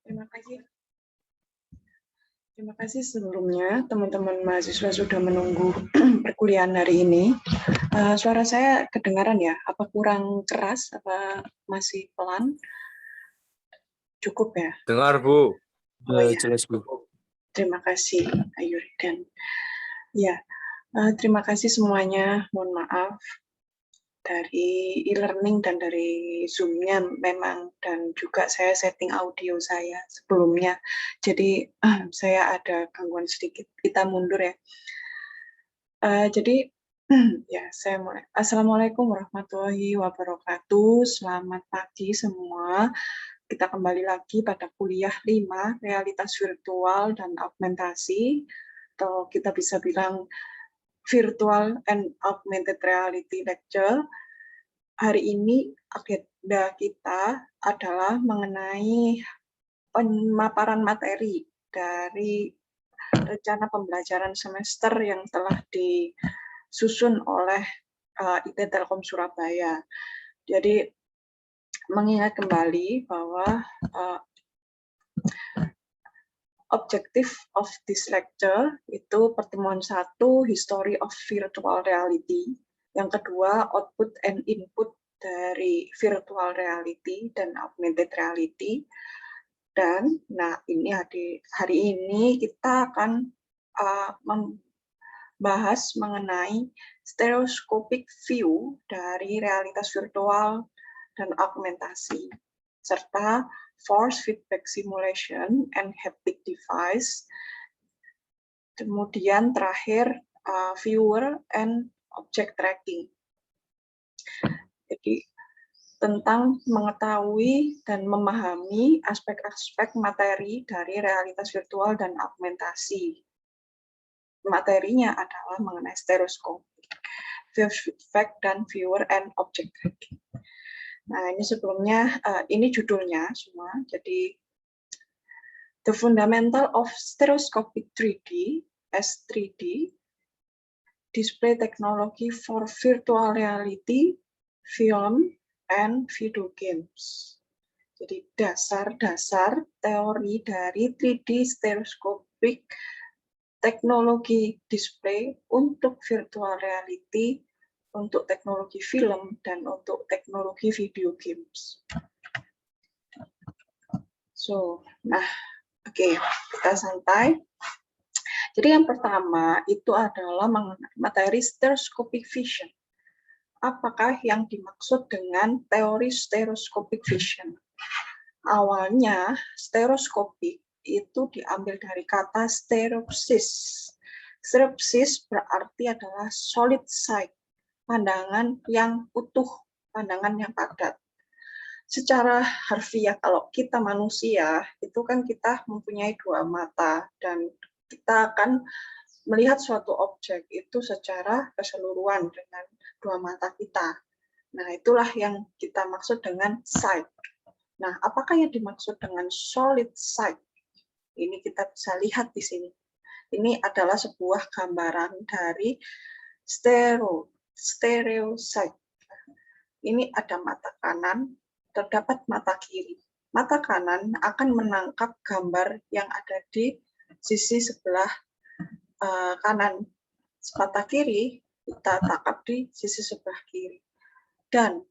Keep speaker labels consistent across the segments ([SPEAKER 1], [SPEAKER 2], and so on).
[SPEAKER 1] Terima kasih. Terima kasih sebelumnya teman-teman mahasiswa sudah menunggu perkuliahan hari ini. Suara saya kedengaran ya? Apa kurang keras? Apa masih pelan? Cukup ya?
[SPEAKER 2] Dengar, Bu.
[SPEAKER 1] Oh ya,
[SPEAKER 3] Jelas, Bu.
[SPEAKER 1] terima kasih Ayu dan ya, terima kasih semuanya. Mohon maaf dari e-learning dan dari Zoom-nya memang, dan juga saya setting audio saya sebelumnya. Jadi saya ada gangguan sedikit. Kita mundur ya. Jadi ya saya mulai. Assalamualaikum warahmatullahi wabarakatuh. Selamat pagi semua. Kita kembali lagi pada kuliah 5 realitas virtual dan augmentasi, atau kita bisa bilang virtual and augmented reality lecture. Hari ini agenda kita adalah mengenai pemaparan materi dari rencana pembelajaran semester yang telah disusun oleh IT Telkom Surabaya. Jadi mengingat kembali bahwa objective of this lecture itu pertemuan 1, history of virtual reality. Yang kedua, output and input dari virtual reality dan augmented reality. Dan ini hari ini kita akan membahas mengenai stereoscopic view dari realitas virtual dan augmentasi, serta force feedback simulation and haptic device. Kemudian terakhir viewer and object tracking. Jadi tentang mengetahui dan memahami aspek-aspek materi dari realitas virtual dan augmentasi. Materinya adalah mengenai stereoscopic, feedback, dan viewer and object tracking. Nah, ini sebelumnya, ini judulnya semua. Jadi, The Fundamental of Stereoscopic 3D, S3D, Display Technology for Virtual Reality, Film, and Video Games. Jadi, dasar-dasar teori dari 3D stereoscopic teknologi display untuk virtual reality, untuk teknologi film, dan untuk teknologi video games. Oke, kita santai. Jadi yang pertama itu adalah mengenai materi stereoscopic vision. Apakah yang dimaksud dengan teori stereoscopic vision? Awalnya stereoscopic itu diambil dari kata stereopsis. Stereopsis berarti adalah solid sight, pandangan yang utuh, pandangan yang padat. Secara harfiah, kalau kita manusia, itu kan kita mempunyai dua mata, dan kita akan melihat suatu objek itu secara keseluruhan dengan dua mata kita. Nah, itulah yang kita maksud dengan sight. Nah, apakah yang dimaksud dengan solid sight? Ini kita bisa lihat di sini. Ini adalah sebuah gambaran dari stereo sight. Ini ada mata kanan, terdapat mata kiri. Mata kanan akan menangkap gambar yang ada di sisi sebelah kanan. Mata kiri kita tangkap di sisi sebelah kiri. Dan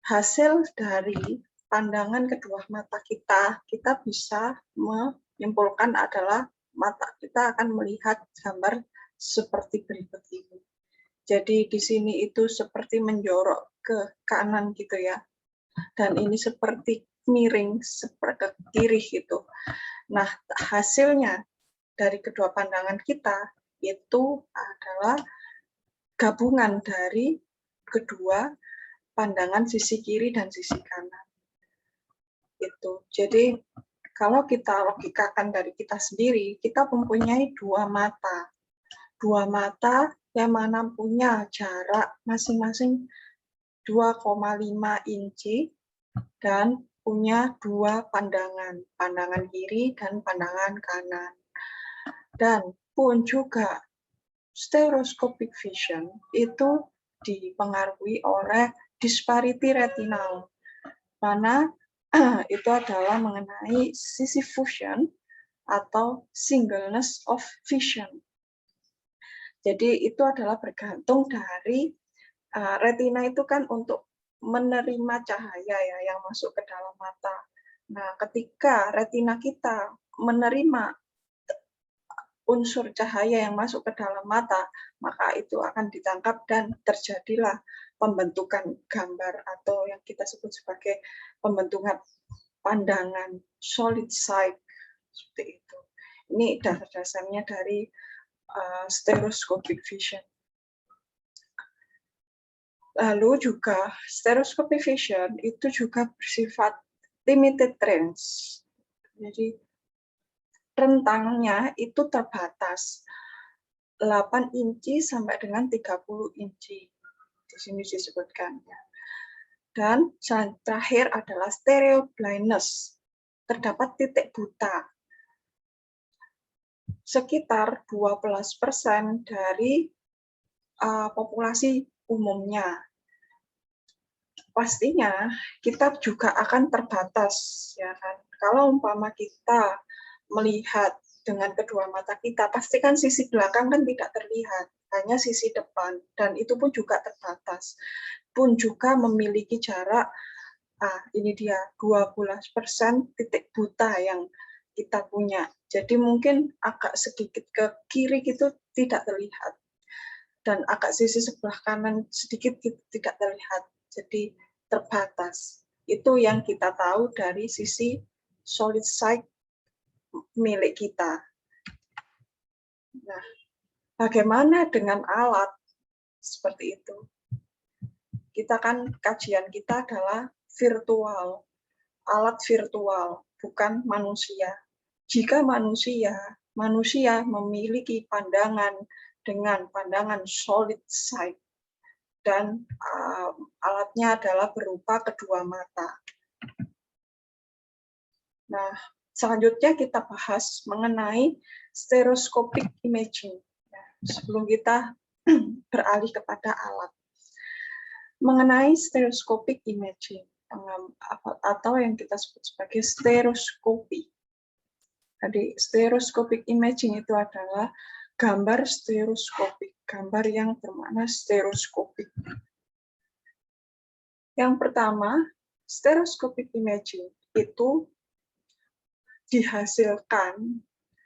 [SPEAKER 1] hasil dari pandangan kedua mata kita bisa menyimpulkan adalah mata kita akan melihat gambar seperti berikut ini. Jadi di sini itu seperti menjorok ke kanan gitu ya. Dan ini seperti miring seperti ke kiri gitu. Nah, hasilnya dari kedua pandangan kita itu adalah gabungan dari kedua pandangan sisi kiri dan sisi kanan. Itu. Jadi kalau kita logikakan dari kita sendiri, kita mempunyai dua mata. Dua mata yang mana punya jarak masing-masing 2,5 inci dan punya dua pandangan, pandangan kiri dan pandangan kanan. Dan pun juga stereoscopic vision itu dipengaruhi oleh disparity retinal, mana itu adalah mengenai sisi fusion atau singleness of vision. Jadi itu adalah bergantung dari retina itu kan untuk menerima cahaya ya yang masuk ke dalam mata. Nah, ketika retina kita menerima unsur cahaya yang masuk ke dalam mata, maka itu akan ditangkap dan terjadilah pembentukan gambar atau yang kita sebut sebagai pembentukan pandangan solid sight seperti itu. Ini dasar-dasarnya dari stereoscopic vision. Lalu juga stereoscopic vision itu juga bersifat limited range. Jadi rentangnya itu terbatas 8 inci sampai dengan 30 inci. Di sini disebutkan ya. Dan terakhir adalah stereo blindness. Terdapat titik buta. Sekitar 12% dari populasi umumnya. Pastinya kita juga akan terbatas, ya kan? Kalau umpama kita melihat dengan kedua mata kita, pasti kan sisi belakang kan tidak terlihat, hanya sisi depan, dan itu pun juga terbatas. Pun juga memiliki jarak, ini dia 12% titik buta yang kita punya. Jadi mungkin agak sedikit ke kiri gitu tidak terlihat. Dan agak sisi sebelah kanan sedikit tidak terlihat. Jadi terbatas. Itu yang kita tahu dari sisi solid sight milik kita. Nah, bagaimana dengan alat seperti itu? Kita kan kajian kita adalah virtual, alat virtual, bukan manusia. Jika manusia memiliki pandangan dengan pandangan solid sight, dan alatnya adalah berupa kedua mata. Nah, selanjutnya kita bahas mengenai stereoscopic imaging. Sebelum kita beralih kepada alat. Mengenai stereoscopic imaging, atau yang kita sebut sebagai stereoskopi. Jadi, stereoscopic imaging itu adalah gambar stereoskopik, gambar yang bermakna stereoskopik. Yang pertama, stereoscopic imaging itu dihasilkan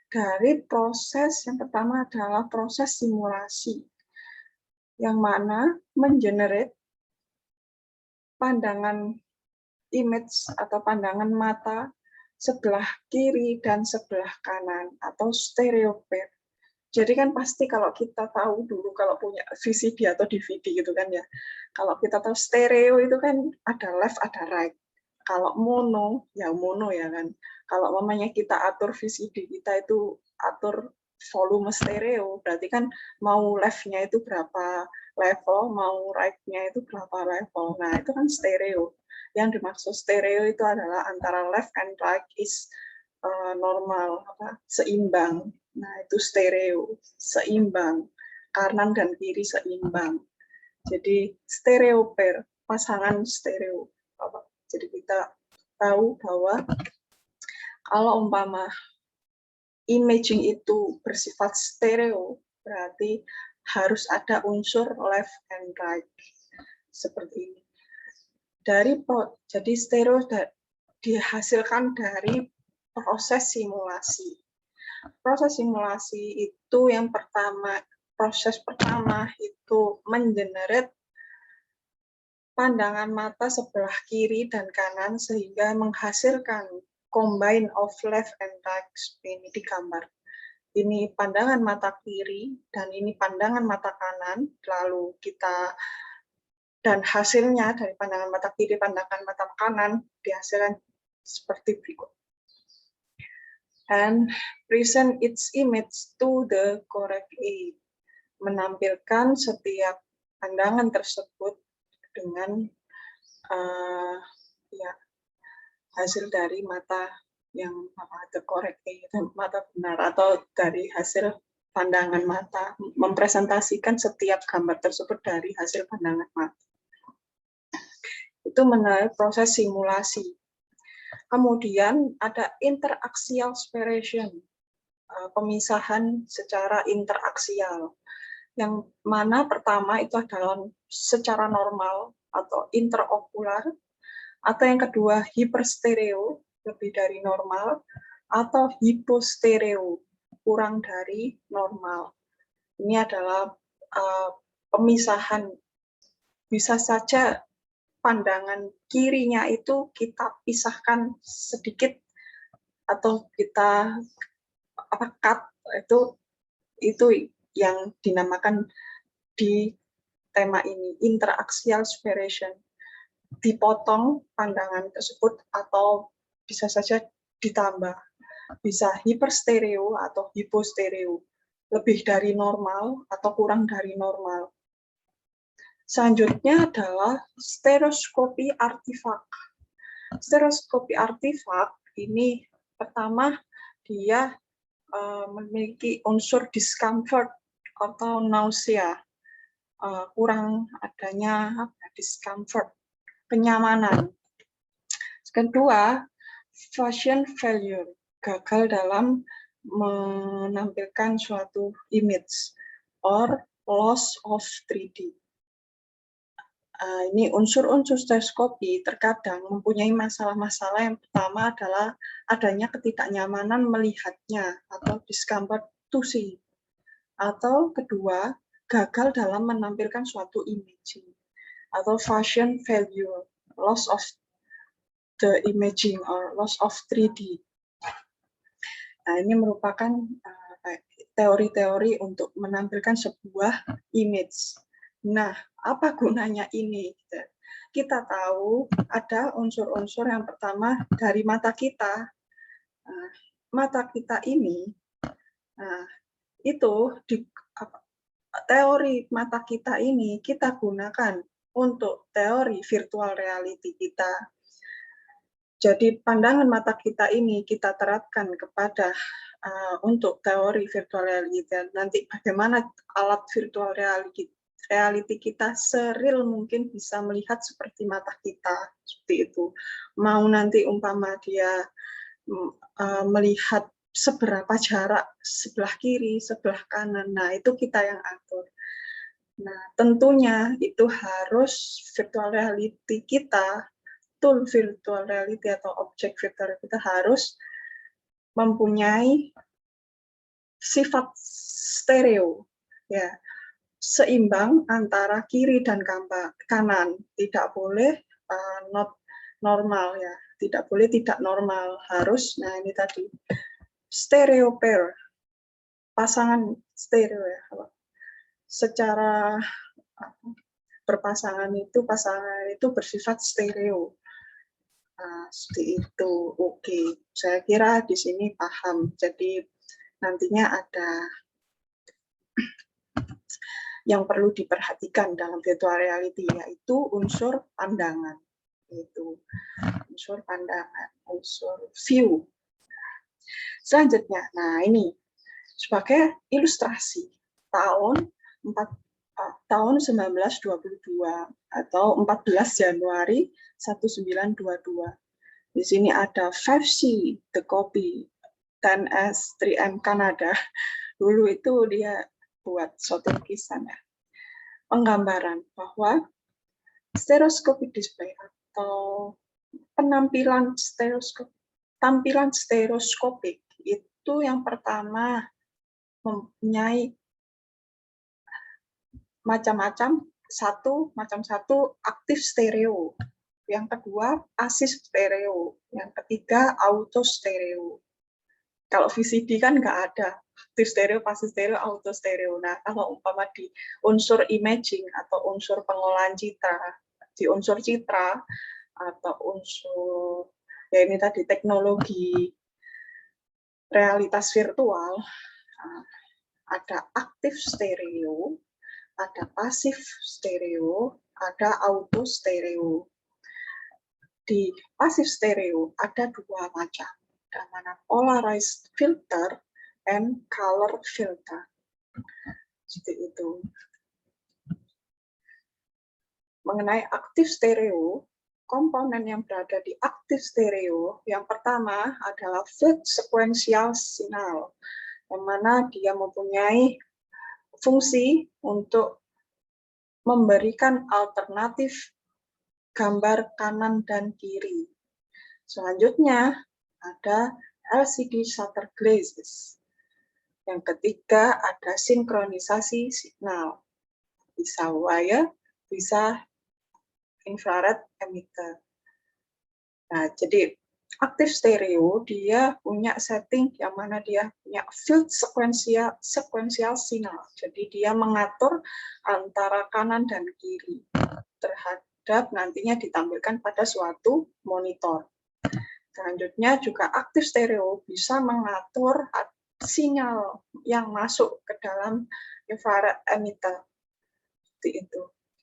[SPEAKER 1] dari proses yang pertama adalah proses simulasi, yang mana mengenerate pandangan image atau pandangan mata sebelah kiri dan sebelah kanan atau stereo pair. Jadi kan pasti kalau kita tahu dulu kalau punya VCD atau DVD gitu kan ya. Kalau kita tahu stereo itu kan ada left, ada right. Kalau mono ya kan. Kalau mamanya kita atur VCD kita itu atur volume stereo, berarti kan mau left-nya itu berapa level, mau right-nya itu berapa level. Nah, itu kan stereo. Yang dimaksud stereo itu adalah antara left and right is normal, seimbang. Nah, itu stereo, seimbang. Kanan dan kiri seimbang. Jadi, stereo pair, pasangan stereo. Jadi, kita tahu bahwa kalau umpama imaging itu bersifat stereo, berarti harus ada unsur left and right. Seperti ini. Jadi, stereo dihasilkan dari proses simulasi. Proses simulasi itu yang pertama, proses pertama itu mengenerate pandangan mata sebelah kiri dan kanan sehingga menghasilkan combine of left and right. Ini di gambar. Ini pandangan mata kiri dan ini pandangan mata kanan, lalu kita dan hasilnya dari pandangan mata kiri, pandangan mata kanan dihasilkan seperti berikut. And present its image to the correct aid. Menampilkan setiap pandangan tersebut dengan hasil dari mata yang the correct aid, mata benar, atau dari hasil pandangan mata, mempresentasikan setiap gambar tersebut dari hasil pandangan mata. Itu menarik proses simulasi. Kemudian ada interaksial separation, pemisahan secara interaksial. Yang mana pertama itu adalah secara normal atau interokular, atau yang kedua hiperstereo, lebih dari normal, atau hipostereo, kurang dari normal. Ini adalah pemisahan. Bisa saja pandangan kirinya itu kita pisahkan sedikit atau kita cut, itu yang dinamakan di tema ini interaksial separation. Dipotong pandangan tersebut atau bisa saja ditambah, bisa hiperstereo atau hipostereo, lebih dari normal atau kurang dari normal. Selanjutnya adalah stereoskopi artifak. Stereoskopi artifak ini pertama dia memiliki unsur discomfort atau nausea, kurang adanya discomfort, kenyamanan. Kedua, vision failure, gagal dalam menampilkan suatu image or loss of 3D. Ini unsur-unsur stereoskopi terkadang mempunyai masalah-masalah. Yang pertama adalah adanya ketidaknyamanan melihatnya atau discomfort to see. Atau kedua, gagal dalam menampilkan suatu imaging atau vision failure, loss of the imaging or loss of 3D. Nah, ini merupakan teori-teori untuk menampilkan sebuah image. Nah, apa gunanya ini? Kita tahu ada unsur-unsur yang pertama dari mata kita. Mata kita ini, itu teori mata kita ini kita gunakan untuk teori virtual reality kita. Jadi pandangan mata kita ini kita terapkan kepada untuk teori virtual reality. Nanti bagaimana alat virtual reality kita seril mungkin bisa melihat seperti mata kita, seperti itu. Mau nanti umpama dia melihat seberapa jarak sebelah kiri, sebelah kanan, nah itu kita yang atur. Nah tentunya itu harus virtual reality kita, tool virtual reality atau objek virtual kita harus mempunyai sifat stereo, ya, seimbang antara kiri dan kanan, tidak boleh not normal, ya, tidak boleh tidak normal, harus. Nah ini tadi stereo pair, pasangan stereo, ya, secara berpasangan itu pasangan itu bersifat stereo. Nah, seperti itu. Oke, saya kira di sini paham. Jadi nantinya ada yang perlu diperhatikan dalam virtual reality, yaitu unsur pandangan. Itu unsur pandangan, unsur view. Selanjutnya, nah ini sebagai ilustrasi tahun 1922 atau 14 Januari 1922. Di sini ada 5C, The Copy, 10S, 3M Kanada. Dulu itu dia buat suatu lukisan, ya, penggambaran bahwa stereoscopic display atau penampilan tampilan stereoskopik itu yang pertama mempunyai macam-macam. Satu aktif stereo, yang kedua pasif stereo, yang ketiga auto stereo. Kalau VCD kan nggak ada aktif stereo, pasif stereo, auto stereo. Nah, kalau umpama di unsur imaging atau unsur pengolahan citra, di unsur citra atau unsur, ya ini tadi teknologi realitas virtual, ada aktif stereo, ada pasif stereo, ada auto stereo. Di pasif stereo ada dua macam, yang mana polarized filter and color filter. Seperti itu. Mengenai aktif stereo, komponen yang berada di aktif stereo, yang pertama adalah field sequential signal, yang mana dia mempunyai fungsi untuk memberikan alternatif gambar kanan dan kiri. Selanjutnya ada LCD shutter glazes. Yang ketiga ada sinkronisasi signal. Bisa wire, bisa infrared emitter. Nah, jadi aktif stereo dia punya setting yang mana dia punya field sequential signal. Jadi dia mengatur antara kanan dan kiri terhadap nantinya ditampilkan pada suatu monitor. Selanjutnya juga aktif stereo bisa mengatur sinyal yang masuk ke dalam infrared emitter. Seperti itu.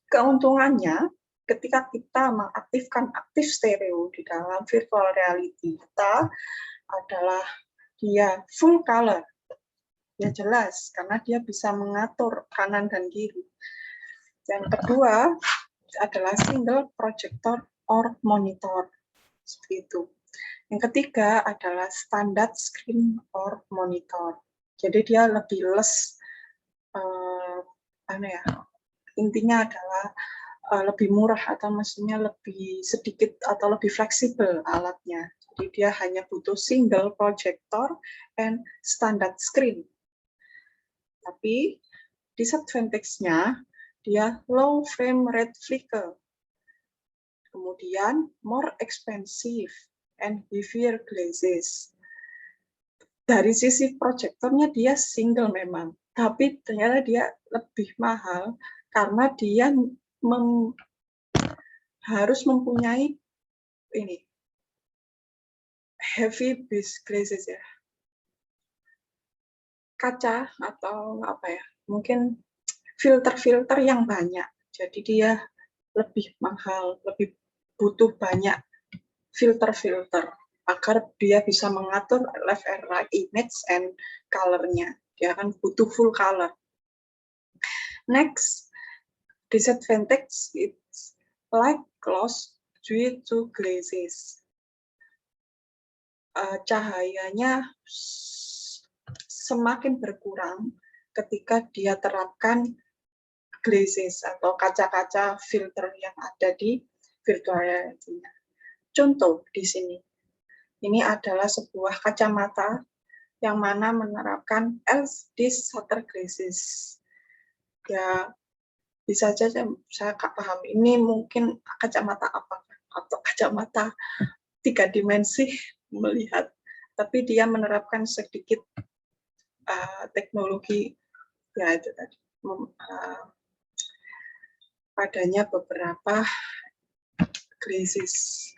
[SPEAKER 1] Keuntungannya, ketika kita mengaktifkan aktif stereo di dalam virtual reality kita adalah dia full color. Ya jelas, karena dia bisa mengatur kanan dan kiri. Yang kedua adalah single projector or monitor. Seperti itu. Yang ketiga adalah standard screen or monitor. Jadi dia lebih less, intinya adalah lebih murah atau maksudnya lebih sedikit atau lebih fleksibel alatnya. Jadi dia hanya butuh single projector and standard screen. Tapi disadvantage-nya dia low frame rate flicker. Kemudian more expensive and heavier glazes. Dari sisi proyektornya dia single memang, tapi ternyata dia lebih mahal karena dia harus mempunyai ini heavy base glazes ya, kaca atau apa ya, mungkin filter-filter yang banyak. Jadi dia lebih mahal, lebih butuh banyak filter-filter agar dia bisa mengatur left and right image and color-nya. Dia akan butuh full color. Next, disadvantage is light loss due to glazes. Cahayanya semakin berkurang ketika dia terapkan glazes atau kaca-kaca filter yang ada di virtual reality. Contoh di sini, ini adalah sebuah kacamata yang mana menerapkan LCD shutter glazes. Ya, bisa saja saya paham ini mungkin kacamata apa atau kacamata 3 dimensi melihat, tapi dia menerapkan sedikit teknologi ya itu tadi adanya beberapa glazes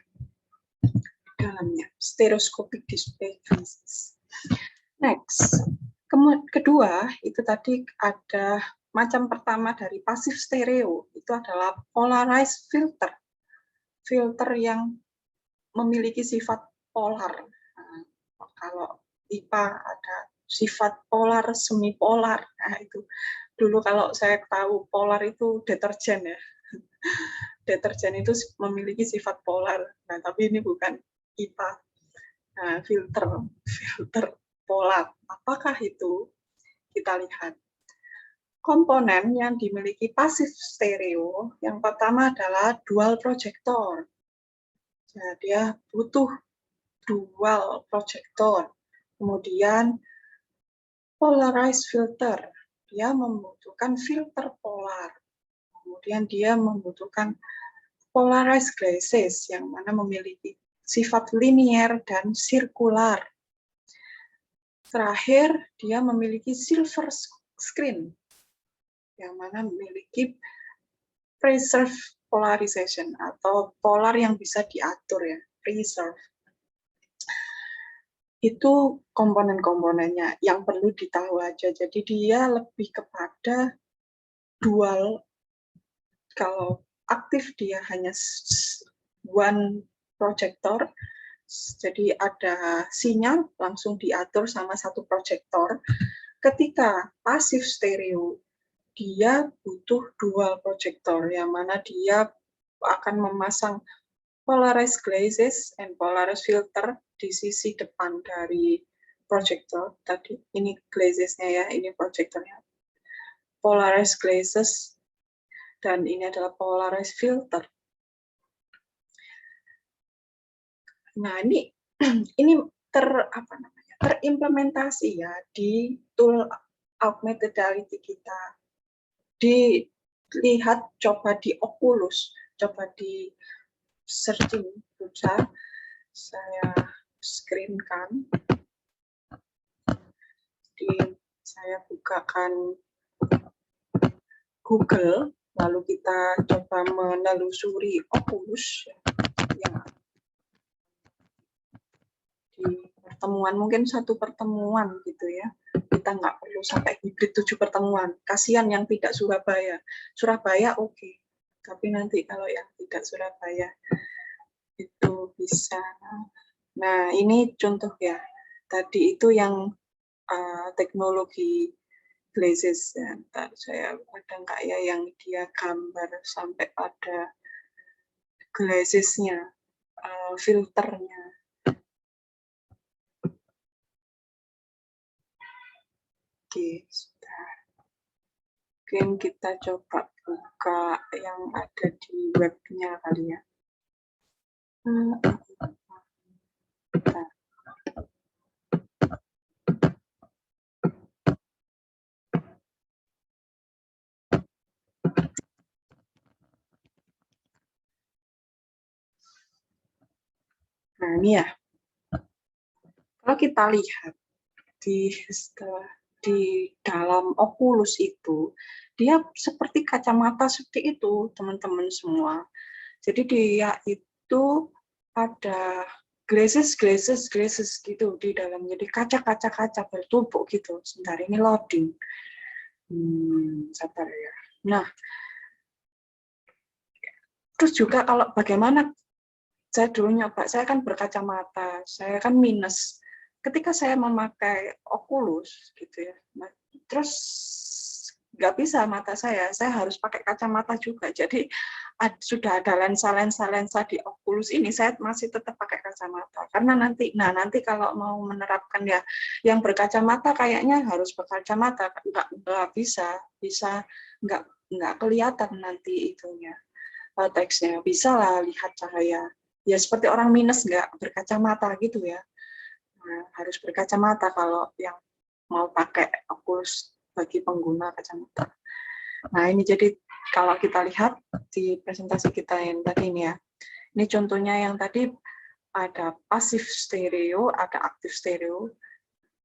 [SPEAKER 1] dalamnya, stereoscopic display glazes. Next, kedua itu tadi ada macam pertama dari pasif stereo, itu adalah polarized filter. Filter yang memiliki sifat polar. Nah, kalau IPA ada sifat polar, semipolar. Nah, itu dulu kalau saya tahu polar itu deterjen ya. Deterjen itu memiliki sifat polar. Nah, tapi ini bukan IPA. Nah, filter polar. Apakah itu? Kita lihat. Komponen yang dimiliki pasif stereo, yang pertama adalah dual projector. Jadi dia butuh dual projector. Kemudian polarized filter, dia membutuhkan filter polar. Kemudian dia membutuhkan polarized glazes yang mana memiliki sifat linear dan sirkular. Terakhir, dia memiliki silver screen yang mana memiliki preserve polarization atau polar yang bisa diatur ya, preserve. Itu komponen-komponennya yang perlu ditahu aja. Jadi dia lebih kepada dual. Kalau aktif dia hanya one projector, jadi ada sinyal langsung diatur sama satu projector. Ketika pasif stereo, dia butuh dual projector, yang mana dia akan memasang polarized glazes and polarized filter di sisi depan dari projector tadi. Ini glazesnya ya, ini projectornya. Polarized glazes dan ini adalah polarized filter. Nah, ini terimplementasi ya di tool augmented reality kita. Dilihat coba di Oculus, coba di searching bisa saya screenkan. Saya bukakan Google, lalu kita coba menelusuri Oculus ya. Di pertemuan, mungkin satu pertemuan gitu ya. Kita nggak perlu sampai hibrid 7 pertemuan. Kasihan yang tidak Surabaya. Surabaya oke. Tapi nanti kalau yang tidak Surabaya itu bisa. Nah, ini contoh ya. Tadi itu yang teknologi glazes ya. Ntar saya ada nggak ya yang dia gambar sampai pada glazesnya, filternya. Oke, sudah. Mungkin kita coba buka yang ada di webnya kali ya. Bentar. Nah, ini ya. Kalau kita lihat di dalam Oculus itu, dia seperti kacamata seperti itu, teman-teman semua. Jadi dia itu ada glazes gitu di dalam. Jadi kaca bertumpuk gitu. Sebentar, ini loading. Sabar ya. Nah, terus juga kalau bagaimana saya dulu nyoba, saya kan berkacamata, saya kan minus. Ketika saya memakai Oculus gitu ya, terus nggak bisa mata saya harus pakai kacamata juga. Jadi sudah ada lensa di Oculus ini, saya masih tetap pakai kacamata. Karena nanti kalau mau menerapkan ya, yang berkacamata kayaknya harus berkacamata, nggak bisa nggak kelihatan nanti itunya teksnya, bisa lah lihat cahaya. Ya seperti orang minus nggak berkacamata gitu ya. Nah, harus berkacamata kalau yang mau pakai Oculus bagi pengguna kacamata. Nah ini jadi kalau kita lihat di presentasi kita yang tadi ini ya, ini contohnya yang tadi ada passive stereo, ada active stereo.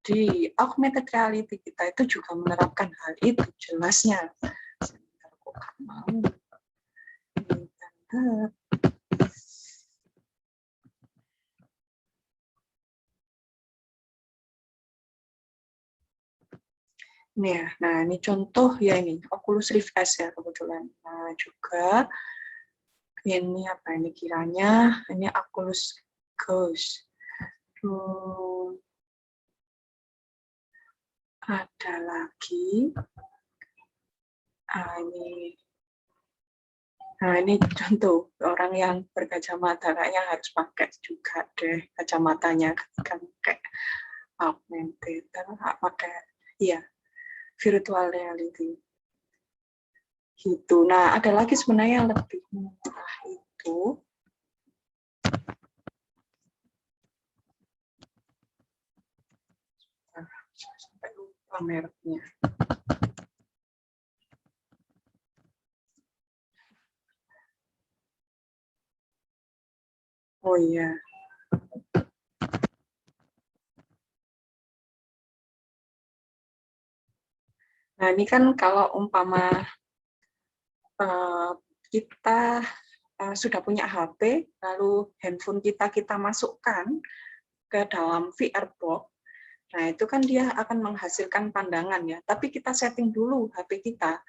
[SPEAKER 1] Di augmented reality kita itu juga menerapkan hal itu jelasnya. Sebentar, kok nggak mau. Nih, nah ini contoh ya ini Oculus Rift S ya kebetulan. Nah juga ini apa ini kiranya ini Oculus Ghost. Ada lagi. Nah ini contoh orang yang berkacamata kayaknya harus pakai juga deh kacamatanya ketika pakai augmented pakai iya virtual reality gitu. Nah ada lagi sebenarnya yang lebih murah itu sampai lupa mereknya. Oh iya. Nah ini kan kalau umpama kita sudah punya HP, lalu handphone kita masukkan ke dalam VR box, nah itu kan dia akan menghasilkan pandangan ya. Tapi kita setting dulu HP kita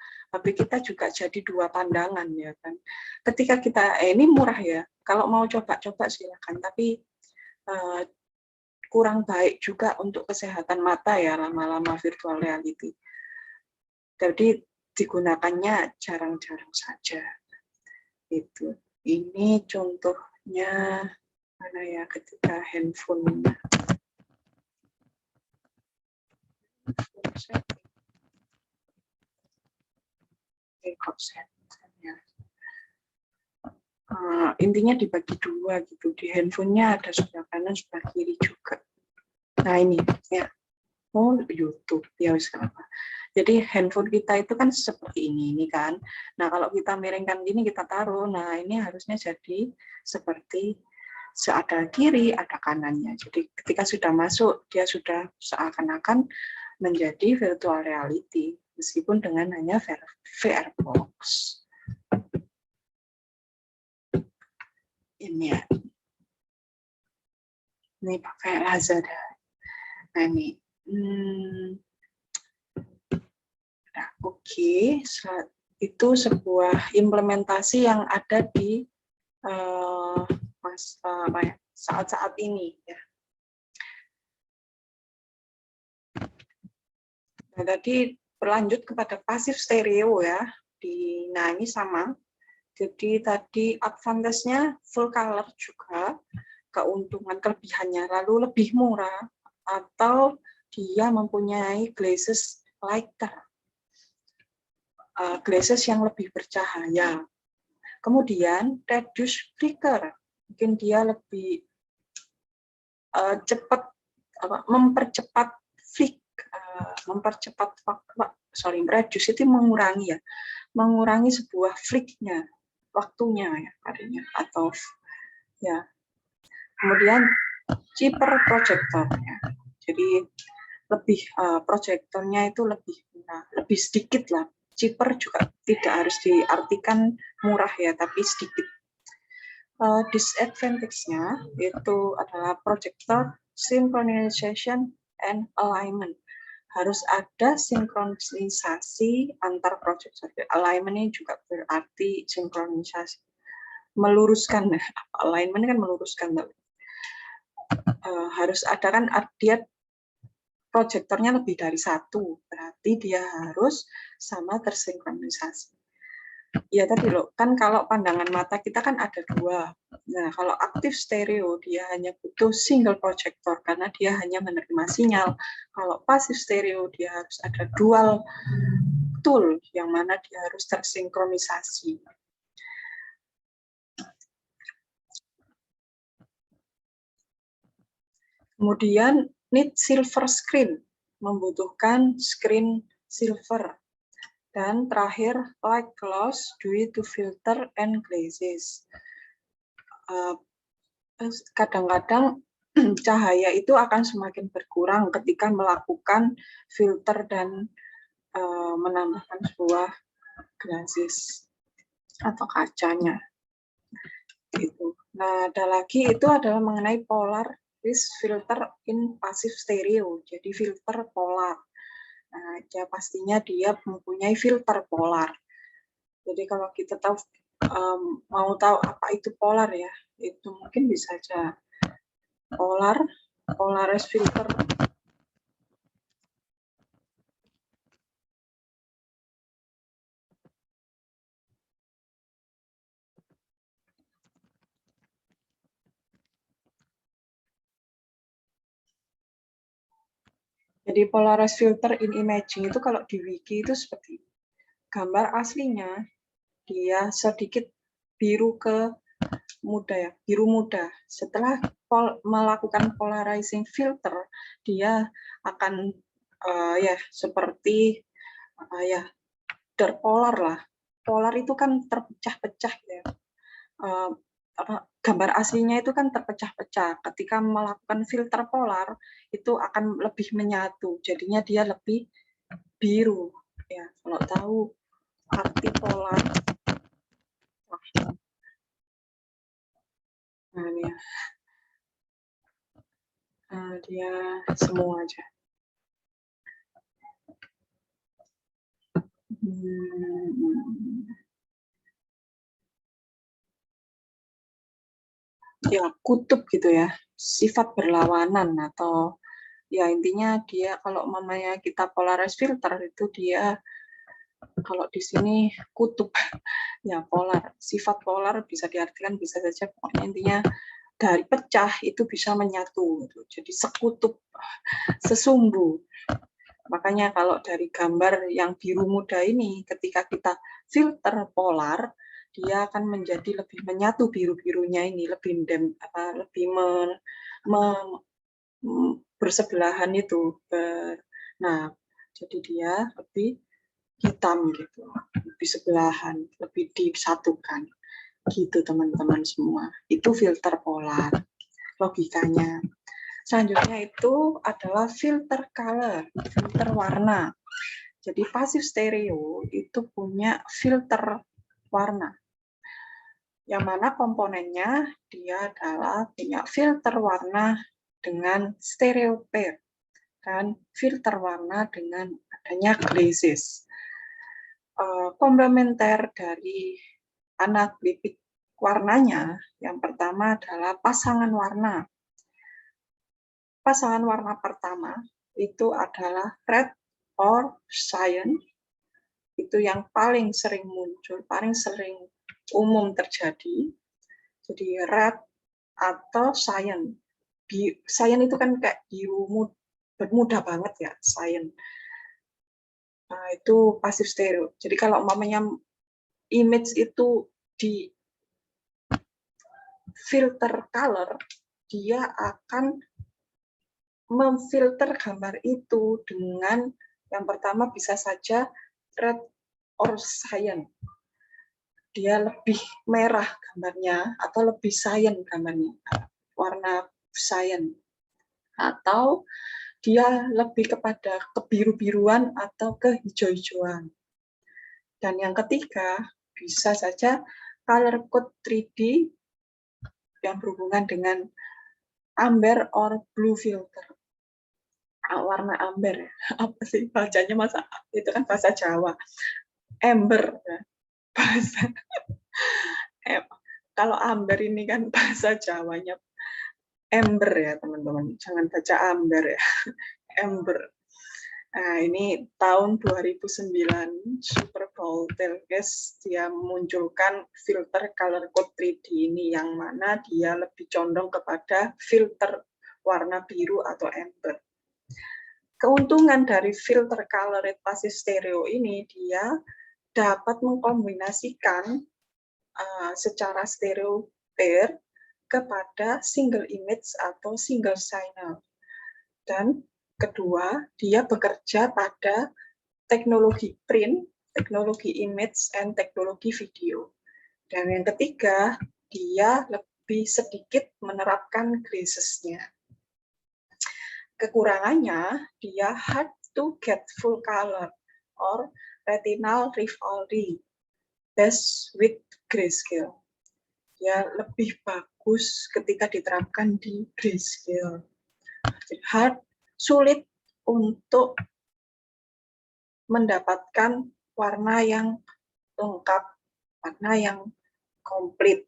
[SPEAKER 1] juga jadi 2 pandangan ya kan. Ketika kita ini murah ya, kalau mau coba-coba silakan. Tapi kurang baik juga untuk kesehatan mata ya lama-lama virtual reality. Jadi digunakannya jarang-jarang saja. Itu. Ini contoh Ya, mana ya ketika handphone intinya dibagi dua gitu, di handphonenya ada sebelah kanan sebelah kiri juga. Nah ini ya, YouTube ya wis apa. Jadi handphone kita itu kan seperti ini kan. Nah kalau kita miringkan gini kita taruh, nah ini harusnya jadi seperti ada kiri ada kanannya. Jadi ketika sudah masuk dia sudah seakan-akan menjadi virtual reality meskipun dengan hanya VR box. Ini ya. Ini pakai Lazada. Nah ini. Nah, oke. Itu sebuah implementasi yang ada di saat-saat ini ya. Nah, tadi berlanjut kepada pasif stereo ya. Nah ini sama. Jadi tadi advantage-nya full color juga, keuntungan kelebihannya lalu lebih murah atau dia mempunyai glasses lighter, glasses yang lebih bercahaya. Kemudian reduce flicker, mungkin dia lebih cepat mempercepat flick, reduce itu mengurangi ya, mengurangi sebuah flicknya, waktunya ya artinya, atau ya. Kemudian cheaper projector ya. Jadi lebih proyektornya itu lebih sedikit lah. Cheaper juga tidak harus diartikan murah ya, tapi sedikit. Disadvantage-nya itu adalah projector synchronization and alignment. Harus ada sinkronisasi antar proyektor. Alignment-nya juga berarti sinkronisasi. Meluruskan, alignment kan meluruskan. Harus ada kan dia proyektornya lebih dari satu, berarti dia harus sama tersinkronisasi. Ya tadi loh, kan kalau pandangan mata kita kan ada dua. Nah kalau aktif stereo dia hanya butuh single proyektor karena dia hanya menerima sinyal. Kalau pasif stereo dia harus ada dual tool yang mana dia harus tersinkronisasi. Kemudian need silver screen, membutuhkan screen silver. Dan terakhir, light loss due to filter and glazes. Kadang-kadang cahaya itu akan semakin berkurang ketika melakukan filter dan menambahkan sebuah glazes atau kacanya. Gitu. Nah, ada lagi itu adalah mengenai polaris filter in passive stereo. Jadi filter polar. Nah, ya pastinya dia mempunyai filter polar. Jadi kalau kita tahu mau tahu apa itu polar ya, itu mungkin bisa saja polaris filter. Jadi polaris filter in imaging itu kalau di wiki itu seperti gambar aslinya dia sedikit biru ke muda ya, biru muda. Setelah melakukan polarizing filter, dia akan ya seperti ya derpolar lah. Polar itu kan terpecah-pecah ya. Gambar aslinya itu kan terpecah-pecah. Ketika melakukan filter polar itu akan lebih menyatu. Jadinya dia lebih biru. Ya, kalau tahu arti polar. Nah, ini ya. Dia semua aja. Ya kutub gitu ya, sifat berlawanan atau ya intinya dia kalau mamanya kita polarized filter itu dia Kalau di sini kutub, ya polar. Sifat polar bisa diartikan bisa saja, pokoknya intinya dari pecah itu bisa menyatu, gitu. Jadi sekutup, sesumbu. Makanya kalau dari gambar yang biru muda ini, ketika kita filter polar, dia akan menjadi lebih menyatu biru-birunya ini, lebih bersebelahan itu. Nah, jadi dia lebih hitam gitu, lebih sebelahan, lebih disatukan. Gitu teman-teman semua. Itu filter polar logikanya. Selanjutnya itu adalah filter color, filter warna. Jadi pasif stereo itu punya filter warna. Yang mana komponennya dia adalah punya filter warna dengan stereo pair dan filter warna dengan adanya glazes. Komplementer dari anaglifik warnanya, yang pertama adalah pasangan warna. Pasangan warna pertama itu adalah red or cyan, itu yang paling sering muncul, paling sering umum terjadi. Jadi red atau cyan. Cyan itu kan kayak biru muda banget ya, cyan. Nah, itu pasif stereo. Jadi kalau umpamanya image itu di filter color, dia akan memfilter gambar itu dengan yang pertama bisa saja red or cyan. Dia lebih merah gambarnya atau lebih cyan gambarnya, warna cyan. Atau dia lebih kepada kebiru-biruan atau kehijau-hijauan. Dan yang ketiga, bisa saja color code 3D yang berhubungan dengan amber or blue filter. Warna amber, apa sih bacanya, masa itu kan bahasa Jawa. Amber, ya. Bahasa kalau amber ini kan bahasa Jawanya ember ya teman-teman, jangan baca amber ya. Ember. Nah, ini tahun 2009 Super Bowl Telcast dia munculkan filter color code 3D ini, yang mana dia lebih condong kepada filter warna biru atau amber. Keuntungan dari filter color pasif stereo ini, dia dapat mengkombinasikan secara stereo pair kepada single image atau single signal. Dan kedua, dia bekerja pada teknologi print, teknologi image, and teknologi video. Dan yang ketiga, dia lebih sedikit menerapkan glazes-nya. Kekurangannya, dia hard to get full color or retinal rivalry best with grayscale. Dia lebih bagus ketika diterapkan di grayscale. Hard, sulit untuk mendapatkan warna yang lengkap, warna yang komplit,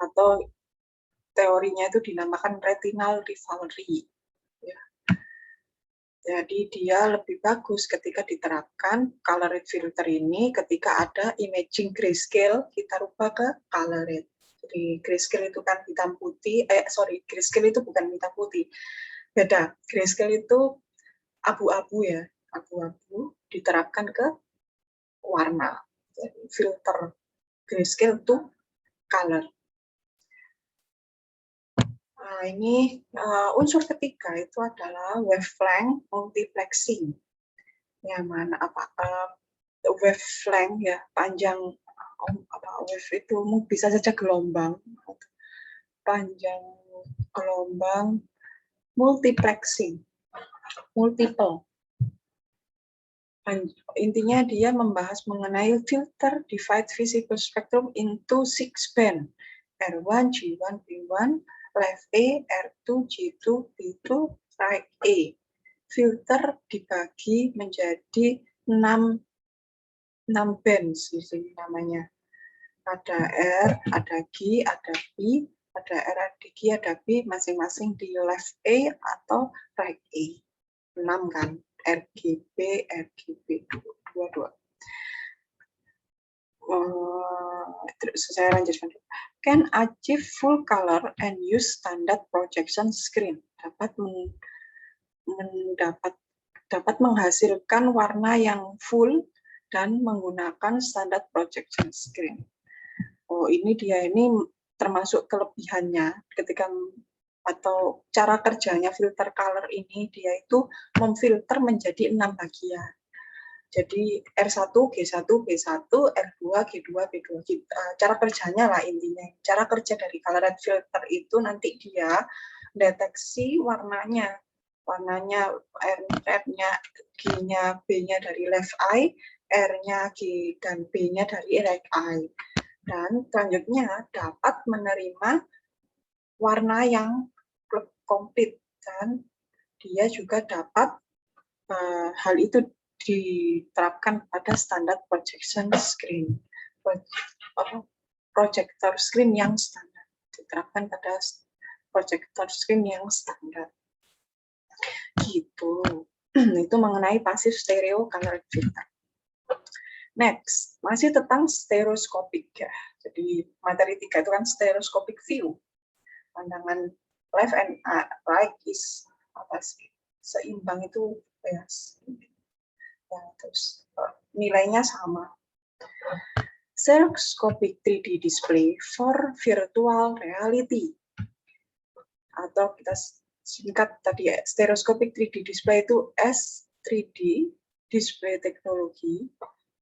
[SPEAKER 1] atau teorinya itu dinamakan retinal rivalry. Ya. Jadi dia lebih bagus ketika diterapkan colored filter ini ketika ada imaging grayscale, kita rubah ke colored. Jadi grayscale itu kan hitam putih, grayscale itu bukan hitam putih. Beda, grayscale itu abu-abu ya, abu-abu diterapkan ke warna. Jadi filter grayscale itu color. Nah, ini unsur ketiga itu adalah wavelength multiplexing. Yang mana wavelength ya, panjang wave itu bisa saja gelombang, panjang gelombang multiplexing, multiple. Intinya dia membahas mengenai filter divide visible spectrum into 6 band, R1, G1, B1, left A, R2, G2, B2, right A. Filter dibagi menjadi 6 band sih namanya. Ada R, ada G, ada B, ada R, ada G, ada B, masing-masing di left A atau right A. 6 kan, RGB, RGB 22. terus saya lanjutkan. Can achieve full color and use standard projection screen. Dapat menghasilkan warna yang full dan menggunakan standard projection screen. Oh, ini termasuk kelebihannya ketika atau cara kerjanya filter color ini, dia itu memfilter menjadi 6 bagian. Jadi R1, G1, B1, R2, G2, B2. Cara kerjanya lah intinya. Cara kerja dari colored filter itu nanti dia deteksi warnanya. Warnanya R-nya, G-nya, B-nya dari left eye, R-nya, G dan B-nya dari right eye. Dan selanjutnya dapat menerima warna yang komplit, dan dia juga dapat hal itu diterapkan pada standar projection screen, projector screen yang standar, diterapkan pada projector screen yang standar. Gitu. Itu mengenai passive stereo colored filter. Next, masih tentang stereoscopic ya. Jadi materi 3 itu kan stereoscopic view. Pandangan left and right is apa sih? Seimbang itu ya. Terus nilainya sama. Stereoscopic 3D display for virtual reality. Atau kita singkat tadi ya, stereoscopic 3D display itu S3D display technology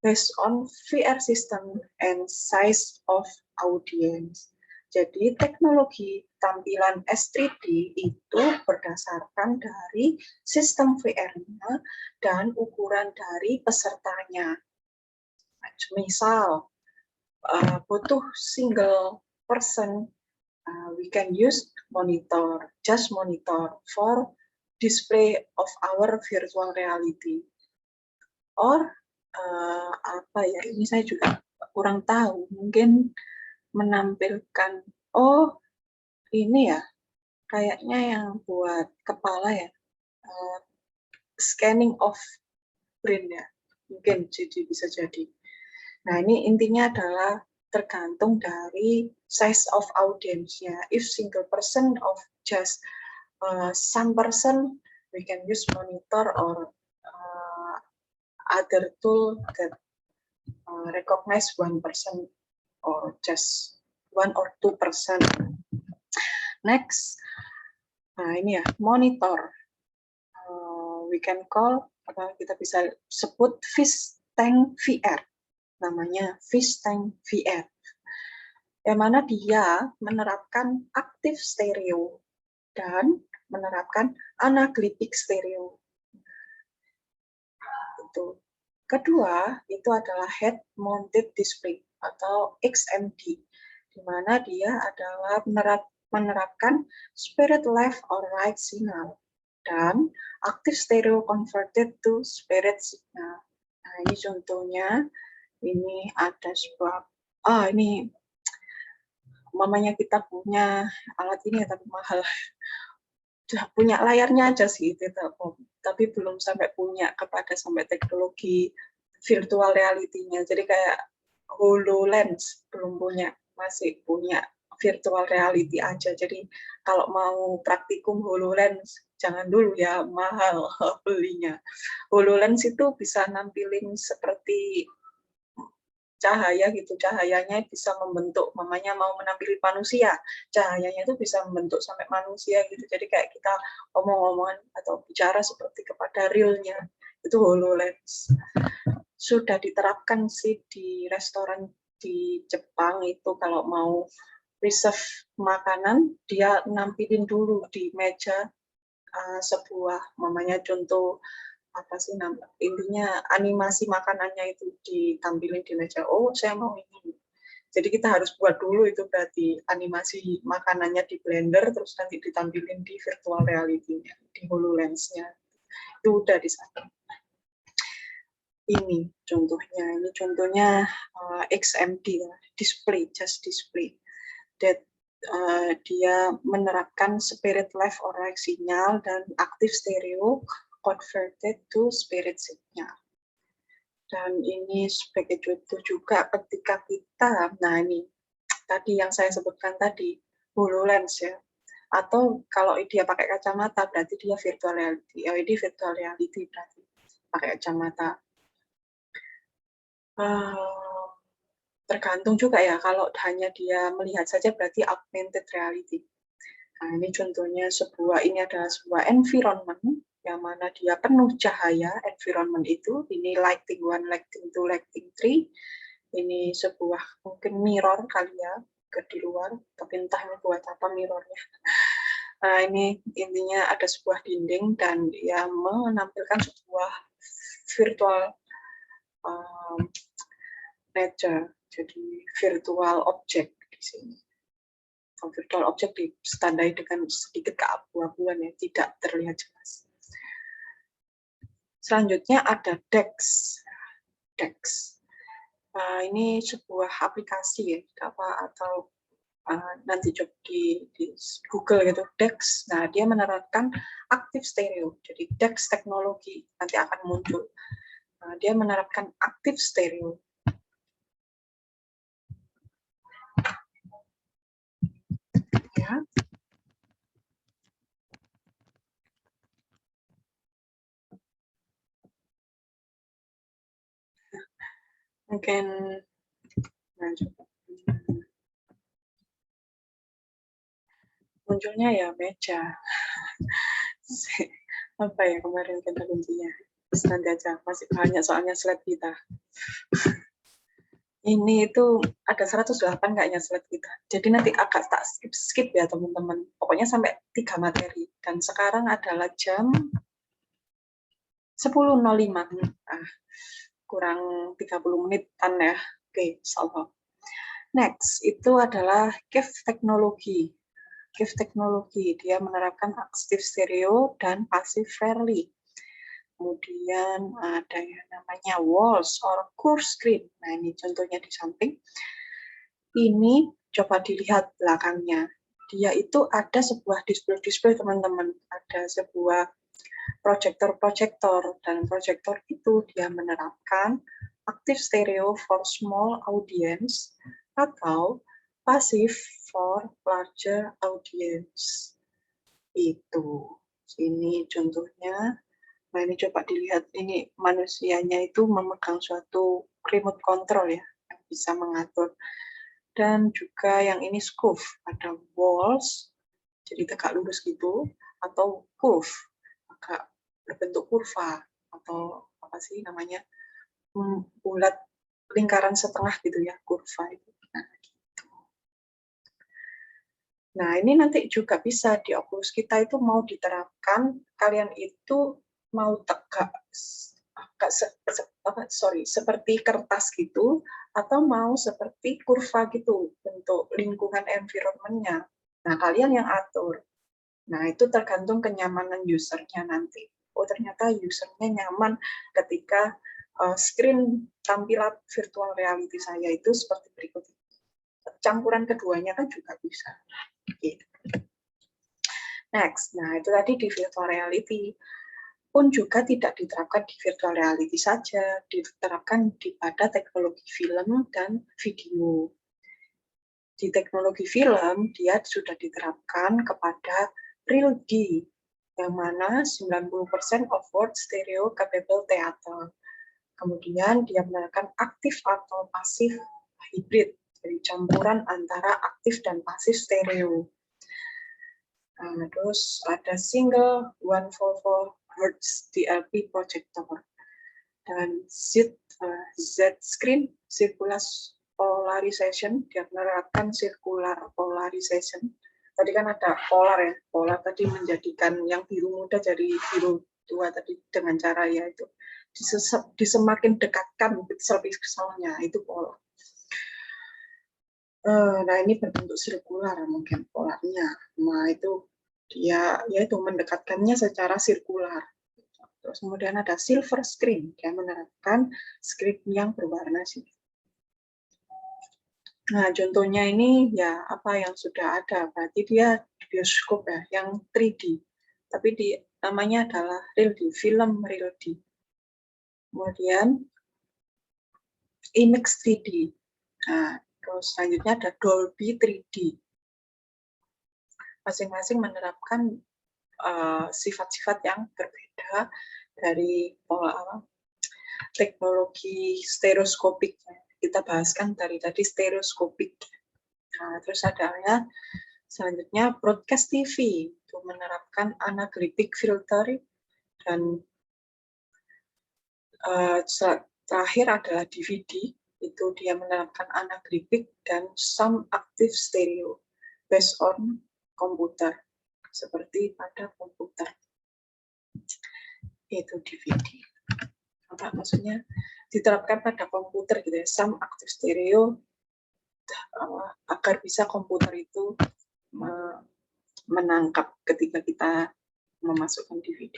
[SPEAKER 1] based on VR system and size of audience. Jadi teknologi tampilan S3D itu berdasarkan dari sistem VR-nya dan ukuran dari pesertanya. Misal, butuh single person, we can use monitor, just monitor for display of our virtual reality. Or apa ya, ini saya juga kurang tahu, mungkin menampilkan, oh ini ya, kayaknya yang buat kepala ya, scanning of brain ya, mungkin jadi bisa jadi. Nah ini intinya adalah tergantung dari size of audience-nya. If single person of just some person, we can use monitor or other tool that recognize one person or just 1 or 2%. Next, nah ini ya, monitor. We can call, kita bisa sebut fish tank VR. Namanya fish tank VR. Yang mana dia menerapkan active stereo dan menerapkan anaglyphic stereo. Itu. Kedua, itu adalah head mounted display atau XMD, di mana dia adalah menerapkan spirit left or right signal dan active stereo converted to spirit signal. Nah, ini contohnya, ini ada sebuah, ini mamanya kita punya alat ini tapi mahal. Sudah punya layarnya aja sih itu Telkom, tapi belum sampai punya sampai teknologi virtual reality-nya. Jadi kayak HoloLens belum punya, masih punya virtual reality aja. Jadi kalau mau praktikum HoloLens jangan dulu ya, mahal belinya. HoloLens itu bisa nampilin seperti cahaya gitu, cahayanya bisa membentuk, mamanya mau menampilkan manusia, cahayanya itu bisa membentuk sampai manusia gitu. Jadi kayak kita omong-omongan atau bicara seperti kepada realnya, itu HoloLens. Sudah diterapkan sih di restoran di Jepang itu, kalau mau reserve makanan, dia nampilin dulu di meja sebuah, mamanya contoh apa sih intinya animasi makanannya itu ditampilin di meja. Oh, saya mau ini. Jadi kita harus buat dulu itu, berarti animasi makanannya di Blender terus nanti ditampilin di virtual reality-nya, di HoloLens-nya. Itu udah di sana. Ini contohnya XMD, display, just display. That dia menerapkan spirit left or right signal dan active stereo converted to spirit signal. Dan ini sebagai contoh juga ketika kita, nah ini tadi yang saya sebutkan tadi, HoloLens ya. Atau kalau dia pakai kacamata berarti dia virtual reality. Oh, ini virtual reality berarti pakai kacamata. Tergantung juga ya, kalau hanya dia melihat saja berarti augmented reality. Nah, ini contohnya ini adalah sebuah environment yang mana dia penuh cahaya. Environment itu, ini lighting 1, lighting 2, lighting 3. Ini sebuah mungkin mirror kali ya, di luar, tapi entah ini buat apa mirrornya. Nah, ini intinya ada sebuah dinding dan dia menampilkan sebuah virtual nature, jadi virtual object di sini. Virtual object ditandai dengan sedikit keabu-abuan ya, tidak terlihat jelas. Selanjutnya ada DeX. DeX. Ini sebuah aplikasi ya, atau nanti coba di Google gitu, DeX. Nah, dia menerapkan active stereo. Jadi DeX teknologi nanti akan muncul. Dia menerapkan active stereo. Ya. Mungkin munculnya ya meja. Apa ya kemarin kata kuncinya? Nanti aja, masih banyak soalnya slide kita. Ini itu ada 108 kayaknya slide kita. Jadi nanti agak tak skip ya teman-teman. Pokoknya sampai 3 materi. Dan sekarang adalah jam 10.05. Kurang 30 menitan ya. Oke, insyaallah. Next, itu adalah Cave Technology. Cave Technology, dia menerapkan active stereo dan passive fairly. Kemudian ada yang namanya walls or curved screen. Nah, ini contohnya di samping. Ini coba dilihat belakangnya. Dia itu ada sebuah display teman-teman. Ada sebuah proyektor, dan proyektor itu dia menerapkan active stereo for small audience atau passive for larger audience. Itu. Ini contohnya. Nah, ini coba dilihat, ini manusianya itu memegang suatu remote control ya, yang bisa mengatur. Dan juga yang ini scoof, ada walls, jadi tegak lurus gitu, atau curve, agak berbentuk kurva, atau apa sih namanya, bulat lingkaran setengah gitu ya, kurva itu. Nah, gitu. Nah, ini nanti juga bisa di Oculus kita itu mau diterapkan, kalian itu mau tegak seperti kertas gitu, atau mau seperti kurva gitu bentuk lingkungan environment-nya. Nah, kalian yang atur. Nah, itu tergantung kenyamanan usernya nanti. Oh, ternyata usernya nyaman ketika screen tampilan virtual reality saya itu seperti berikut. Campuran keduanya kan juga bisa. Gitu. Next, nah itu tadi di virtual reality. Pun juga tidak diterapkan di virtual reality saja, diterapkan pada teknologi film dan video. Di teknologi film, dia sudah diterapkan kepada Real D, yang mana 90% of word stereo capable theater. Kemudian dia menerapkan aktif atau pasif hybrid, jadi campuran antara aktif dan pasif stereo. Terus ada single 144 Hz DLP projector dan Z screen circular polarization, dia menerapkan circular polarization. Tadi kan ada polar ya, polar tadi menjadikan yang biru muda jadi biru tua tadi dengan cara ya itu disemakin dekatkan pixel-pixelnya, itu polar. Nah, ini berbentuk sirkular mungkin polarnya. Nah, itu dia yaitu mendekatkannya secara sirkular. Terus kemudian ada silver screen, dia menerapkan screen yang berwarna silver. Nah, contohnya ini ya apa yang sudah ada, berarti dia bioskop ya, yang 3D. Tapi namanya adalah Real D, film Real D. Kemudian IMAX 3D. Nah, terus selanjutnya ada Dolby 3D. Masing-masing menerapkan sifat-sifat yang berbeda dari teknologi stereoskopik. Kita bahaskan dari tadi stereoskopik. Nah, terus ada selanjutnya broadcast TV, itu menerapkan anaglyphic filter, dan terakhir adalah DVD, itu dia menerapkan anaglyphic dan some active stereo based on komputer, seperti pada komputer. Itu DVD. Apa maksudnya? Diterapkan pada komputer gitu ya, some active stereo, agar bisa komputer itu menangkap ketika kita memasukkan DVD.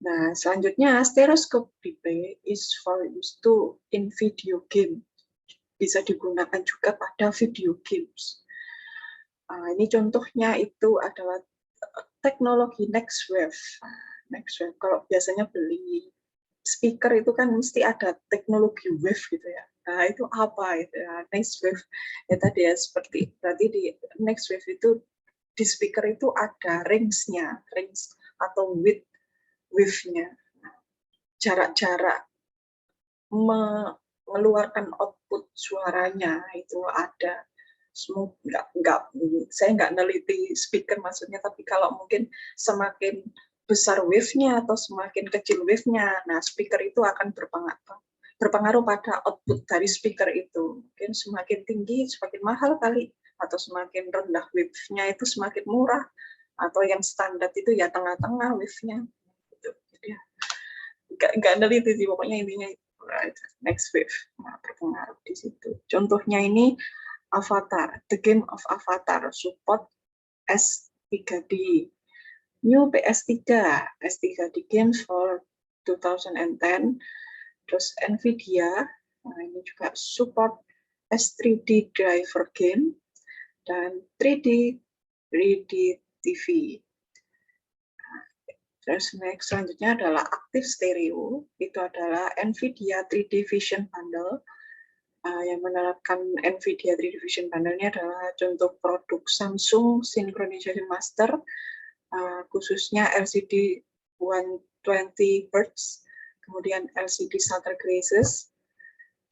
[SPEAKER 1] Nah, selanjutnya stereoscope display is for use to in video game. Bisa digunakan juga pada video games. Ini contohnya itu adalah teknologi next wave. Next wave, kalau biasanya beli speaker itu kan mesti ada teknologi wave gitu ya. Nah, itu apa itu ya? Next wave ya tadi ya, seperti berarti di next wave itu di speaker itu ada range-nya, range atau width wave-nya. Jarak-jarak mengeluarkan output suaranya itu ada. Saya nggak neliti speaker maksudnya, tapi kalau mungkin semakin besar wave-nya atau semakin kecil wave-nya, nah speaker itu akan berpengaruh pada output dari speaker itu. Mungkin semakin tinggi semakin mahal kali, atau semakin rendah wave-nya itu semakin murah, atau yang standar itu ya tengah-tengah wave-nya. Jadi nggak neliti sih, pokoknya intinya next wave berpengaruh di situ. Contohnya ini Avatar, the game of Avatar support S3D. New PS3, S3D games for 2010. Terus Nvidia, nah ini juga support S3D driver game dan 3D TV. Terus next selanjutnya adalah active stereo, itu adalah Nvidia 3D Vision Bundle. Yang menerapkan Nvidia 3D Vision Bundle ini adalah contoh produk Samsung Synchronization Master, khususnya LCD 120 Hz, kemudian LCD shutter glasses,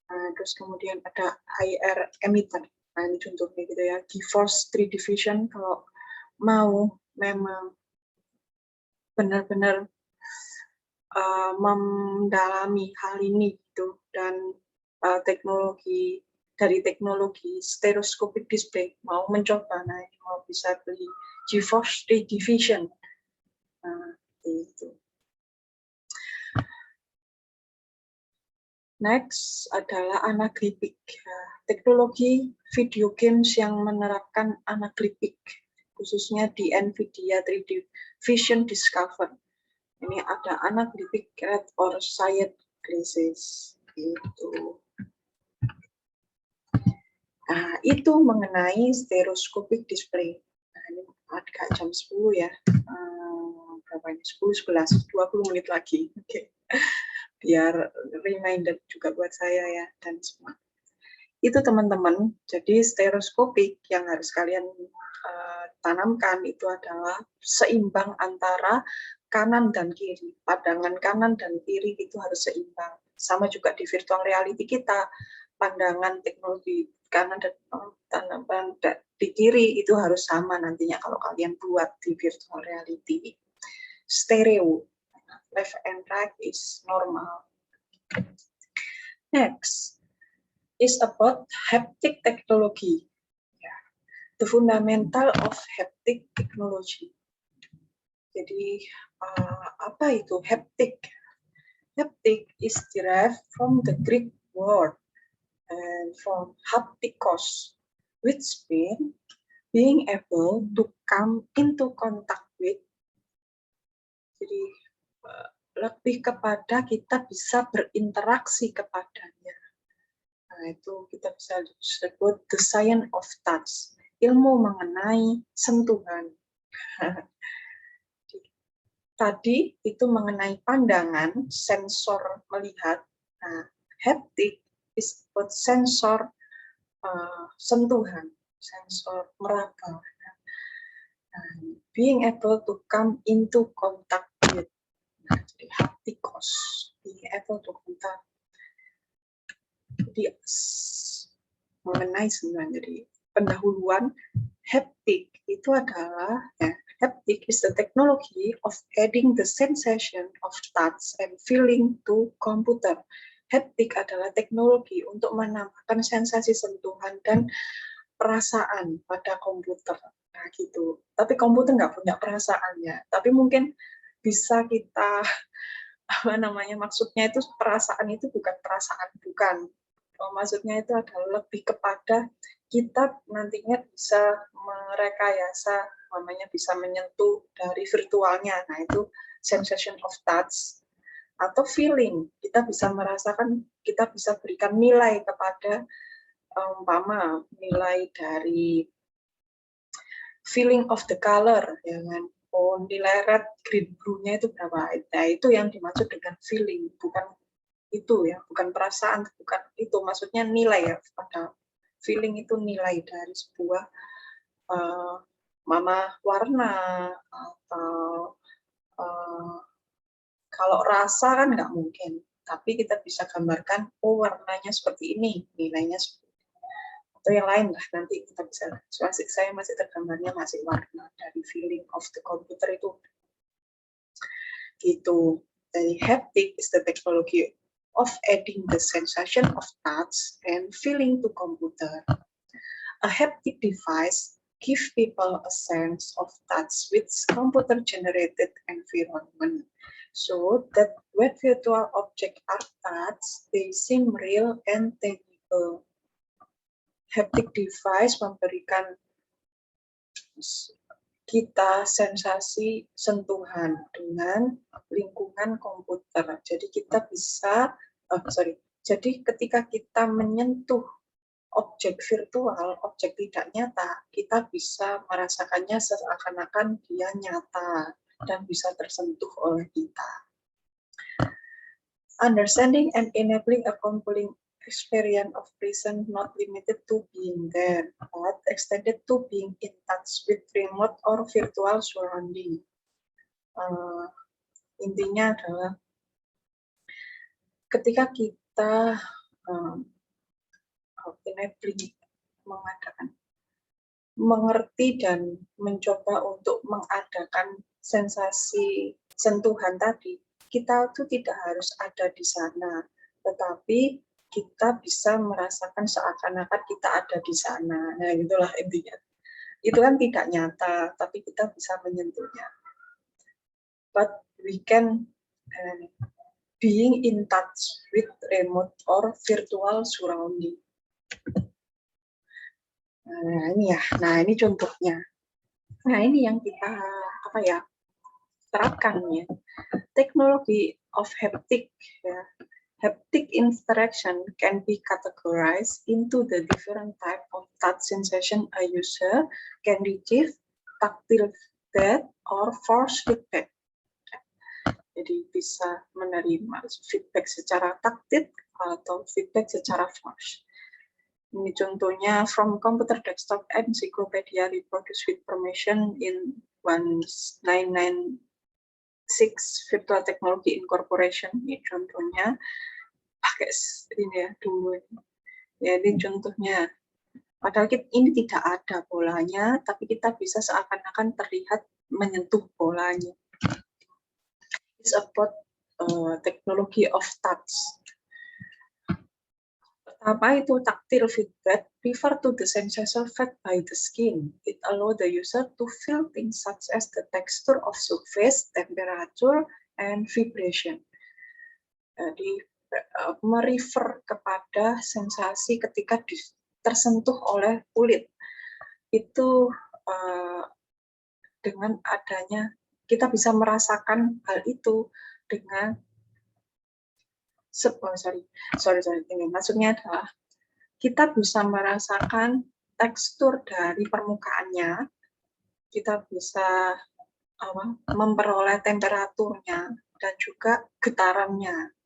[SPEAKER 1] terus kemudian ada IR emitter. Nah, ini contohnya gitu ya. GeForce 3D Vision kalau mau memang benar-benar mendalami hal ini gitu, dan teknologi stereoscopic display mau mencoba, nah ini mau bisa beli GeForce 3D Vision. Nah, itu. Next adalah anaglyphic, teknologi video games yang menerapkan anaglyphic, khususnya di Nvidia 3D Vision Discover. Ini ada anaglyphic red or cyan glasses. Gitu. Nah, itu mengenai stereoscopic display. Nah, ini agak jam 10 ya. Berapa ini? 10, 11, 20 menit lagi. Oke. Biar reminder juga buat saya ya, dan semua. Itu teman-teman, jadi stereoskopik yang harus kalian tanamkan itu adalah seimbang antara kanan dan kiri. Pandangan kanan dan kiri itu harus seimbang. Sama juga di virtual reality kita, pandangan teknologi kanan dan tanaman di kiri itu harus sama nantinya kalau kalian buat di virtual reality. Stereo, left and right is normal. Next is about haptic technology. The fundamental of haptic technology. Jadi apa itu haptic? Haptic is derived from the Greek word and from haptikos, which means being able to come into contact with. Jadi lebih kepada kita bisa berinteraksi kepadanya. Nah, itu kita bisa sebut the science of touch, ilmu mengenai sentuhan. Tadi itu mengenai pandangan, sensor melihat. Nah, haptic is about sensor sentuhan, sensor meraba, being able to come into contact with. Nah, jadi haptikos, being able to contact. Jadi mengenai sebenarnya, jadi pendahuluan haptic itu adalah haptic is the technology of adding the sensation of touch and feeling to computer. Haptic adalah teknologi untuk menambahkan sensasi sentuhan dan perasaan pada komputer. Nah, gitu. Tapi komputer nggak punya perasaannya. Tapi mungkin bisa kita maksudnya itu perasaan itu bukan perasaan, bukan. Maksudnya itu adalah lebih kepada kita nantinya bisa merekayasa, bisa menyentuh dari virtualnya. Nah, itu sensation of touch atau feeling. Kita bisa merasakan, kita bisa berikan nilai kepada nilai dari feeling of the color, ya kan? Oh, nilai red, green, blue-nya itu berapa? Nah, itu yang dimaksud dengan feeling, bukan itu ya, bukan perasaan, bukan itu, maksudnya nilai ya. Pada feeling itu nilai dari sebuah warna atau kalau rasa kan nggak mungkin, tapi kita bisa gambarkan, oh warnanya seperti ini, nilainya seperti ini. Atau yang lain lah, nanti kita bisa, saya masih tergambarnya masih warna dari feeling of the computer itu. Gitu. Jadi haptic is the technology of adding the sensation of touch and feeling to computer. A haptic device gives people a sense of touch with computer-generated environment, so that when virtual objects are touched, they seem real and tangible. Haptic device memberikan kita sensasi sentuhan dengan lingkungan komputer. Jadi kita bisa, jadi ketika kita menyentuh objek virtual, objek tidak nyata, kita bisa merasakannya seakan-akan dia nyata dan bisa tersentuh oleh kita. Understanding and enabling a compelling experience of presence not limited to being there, but extended to being in touch with remote or virtual surrounding. Intinya adalah ketika kita mengerti dan mencoba untuk mengadakan sensasi sentuhan tadi, kita itu tidak harus ada di sana, tetapi kita bisa merasakan seakan-akan kita ada di sana. Nah, itulah intinya. Itu kan tidak nyata, tapi kita bisa menyentuhnya. But we can being in touch with remote or virtual surrounding. Nah, ini ya. Nah, ini contohnya. Nah, ini yang kita terapkan ya. Teknologi of haptic ya. Haptic interaction can be categorized into the different type of touch sensation a user can receive: tactile feedback or force feedback. Jadi bisa menerima feedback secara taktil atau feedback secara force. Ini contohnya from computer desktop encyclopedia reproduced with permission in 1996 Virtual Technology Incorporation. Ini contohnya pakai ini ya dulu. Ya, ini contohnya. Padahal ini tidak ada bolanya, tapi kita bisa seakan-akan terlihat menyentuh bolanya. It's about teknologi of touch. Pertama itu tactile feedback, refer to the sensation felt by the skin. It allows the user to feel things such as the texture of surface, temperature, and vibration. Jadi merefer kepada sensasi ketika tersentuh oleh kulit. Itu dengan adanya kita bisa merasakan hal itu dengan ini maksudnya adalah kita bisa merasakan tekstur dari permukaannya, kita bisa memperoleh temperaturnya dan juga getarannya.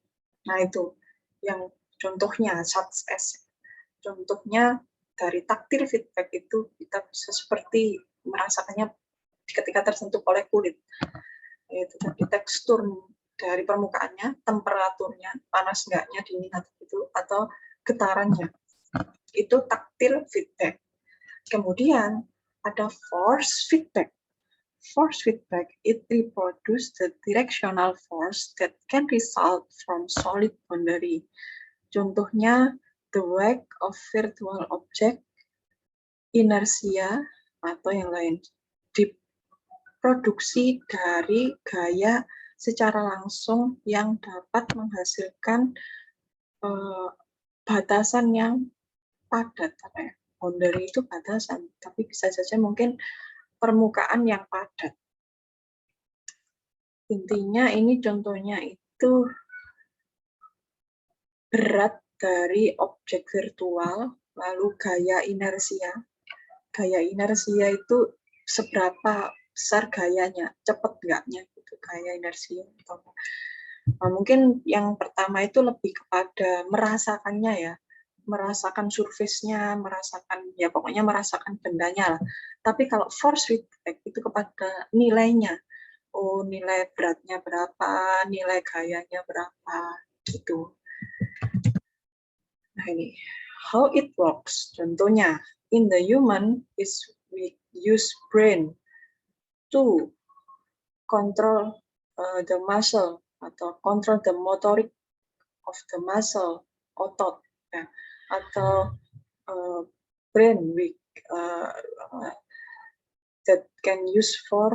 [SPEAKER 1] Nah, itu yang Contohnya, such as, contohnya dari taktil feedback itu kita bisa seperti merasakannya ketika tersentuh oleh kulit, yaitu tadi tekstur dari permukaannya, temperaturnya, panas enggaknya, dingin atau getarannya. Itu taktil feedback. Kemudian ada force feedback. Force feedback, it reproduces the directional force that can result from solid boundary. Contohnya, the wake of virtual object, inersia, atau yang lain. Diproduksi dari gaya secara langsung yang dapat menghasilkan batasan yang padat. Boundary itu batasan, tapi bisa saja mungkin permukaan yang padat. Intinya ini contohnya itu berat dari objek virtual, lalu gaya inersia. Gaya inersia itu seberapa besar gayanya, cepat enggaknya gitu, gaya inersia. Nah, mungkin yang pertama itu lebih kepada merasakannya ya, merasakan surface-nya, merasakan ya pokoknya merasakan bendanya lah. Tapi kalau force feedback itu kepada nilainya. Oh, nilai beratnya berapa, nilai gayanya berapa, gitu. Nah ini, how it works. Contohnya, in the human is we use brain to control the muscle atau control the motoric of the muscle, otot, ya. Atau brain we that can use for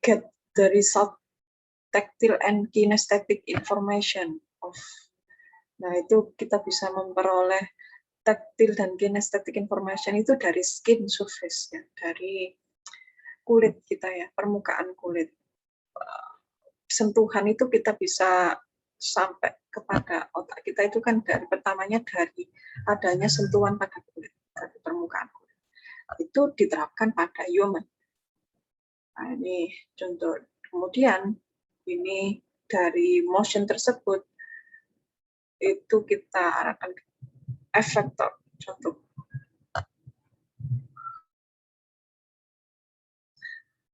[SPEAKER 1] get the result tactile and kinesthetic information of. Nah, itu kita bisa memperoleh tactile dan kinesthetic information itu dari skin surface ya, dari kulit kita ya, permukaan kulit. Sentuhan itu kita bisa sampai kepada otak kita itu kan dari pertamanya dari adanya sentuhan pada kulit, dari permukaan kulit. Itu diterapkan pada human. Nah, ini contoh. Kemudian ini dari motion tersebut itu kita arahkan efektor. Contoh.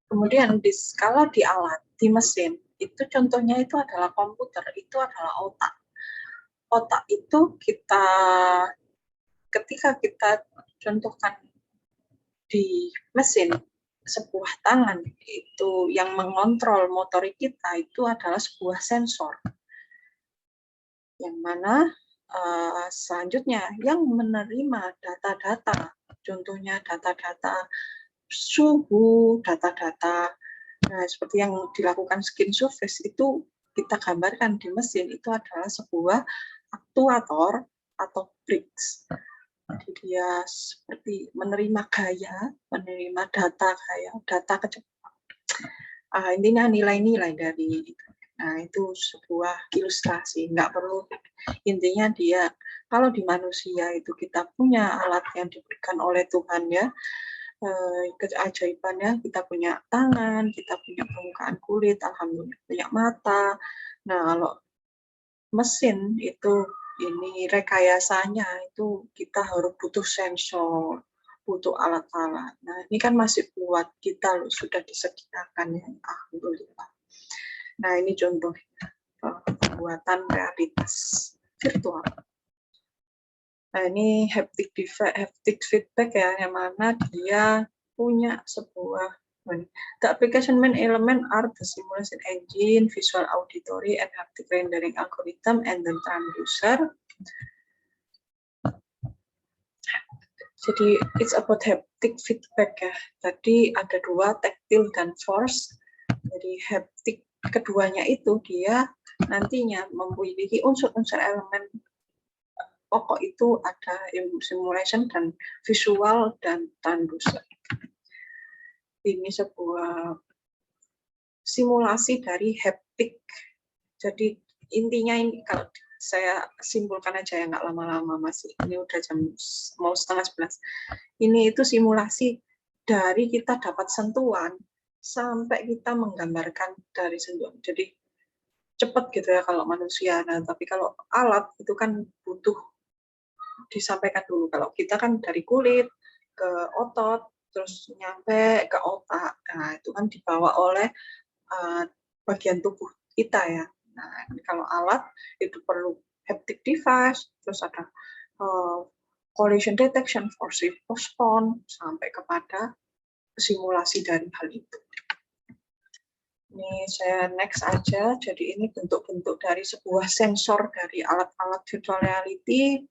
[SPEAKER 1] Kemudian kalau di alat, di mesin, itu contohnya itu adalah komputer, itu adalah otak. Otak itu ketika kita contohkan di mesin, sebuah tangan itu yang mengontrol motorik kita itu adalah sebuah sensor. Yang mana selanjutnya yang menerima data-data, contohnya data-data suhu, data-data seperti yang dilakukan skin surface itu kita gambarkan di mesin itu adalah sebuah aktuator atau bricks. Jadi dia seperti menerima gaya, menerima data gaya, data kecepatan. Intinya nilai-nilai dari itu. Nah, itu sebuah ilustrasi, nggak perlu. Intinya dia, kalau di manusia itu kita punya alat yang diberikan oleh Tuhan ya, keajaibannya kita punya tangan, kita punya permukaan kulit, alhamdulillah punya mata. Nah, kalau mesin itu ini rekayasanya itu kita harus butuh sensor, butuh alat-alat. Nah, ini kan masih buat kita loh, sudah disediakan ya, alhamdulillah. Nah, ini contohnya pembuatan realitas virtual. Nah, ini haptic feedback ya, yang mana dia punya sebuah the application main element are the simulation engine, visual auditory, and haptic rendering algorithm, and the transducer. Jadi it's about haptic feedback ya. Jadi ada dua, tactile dan force. Jadi haptic keduanya itu dia nantinya memiliki unsur-unsur elemen pokok itu ada simulation dan visual dan transducer. Ini sebuah simulasi dari haptic. Jadi intinya ini kalau saya simpulkan aja ya, nggak lama-lama masih. Ini udah mau 10:30. Ini itu simulasi dari kita dapat sentuhan sampai kita menggambarkan dari sentuhan. Jadi cepat gitu ya kalau manusia. Nah, tapi kalau alat itu kan butuh disampaikan dulu. Kalau kita kan dari kulit ke otot, terus nyampe ke otak. Nah, itu kan dibawa oleh bagian tubuh kita ya. Nah, kalau alat itu perlu haptic device, terus ada collision detection, force response, sampai kepada simulasi dari hal itu. Ini saya next aja. Jadi ini bentuk-bentuk dari sebuah sensor dari alat-alat virtual reality.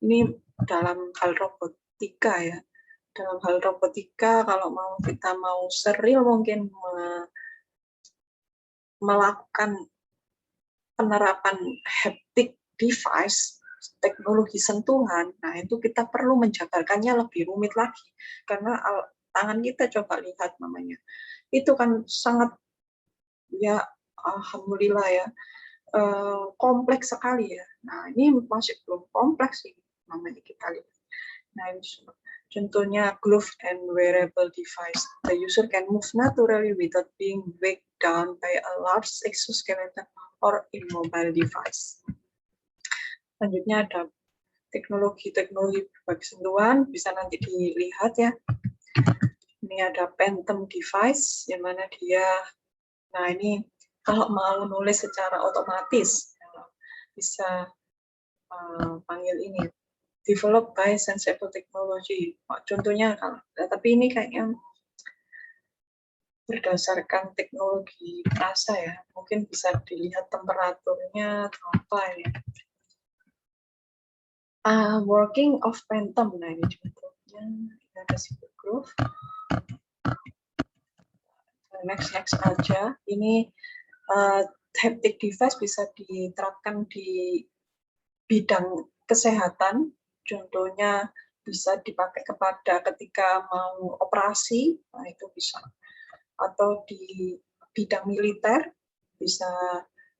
[SPEAKER 1] Ini dalam hal robotika ya. Dalam hal robotika, kalau kita mau serial mungkin melakukan penerapan haptic device, teknologi sentuhan, nah itu kita perlu menjabarkannya lebih rumit lagi. Karena tangan kita coba lihat namanya. Itu kan sangat, ya alhamdulillah ya, kompleks sekali ya. Nah ini masih belum kompleks sih namanya kita lihat. Nah ini contohnya glove and wearable device. The user can move naturally without being weighed down by a large exoskeleton or immobile device. Selanjutnya ada teknologi-teknologi berbagi sentuhan, bisa nanti dilihat ya. Ini ada Phantom device, yang mana dia, nah ini kalau mau nulis secara otomatis, bisa panggil ini, developed by Sensible Technology. Contohnya, tapi ini kayaknya berdasarkan teknologi rasa ya, mungkin bisa dilihat temperaturnya atau apa ya. Working of Phantom, nah ini contohnya, kita kasih groove. Next aja, ini haptic device bisa diterapkan di bidang kesehatan, contohnya bisa dipakai ketika mau operasi, nah itu bisa, atau di bidang militer, bisa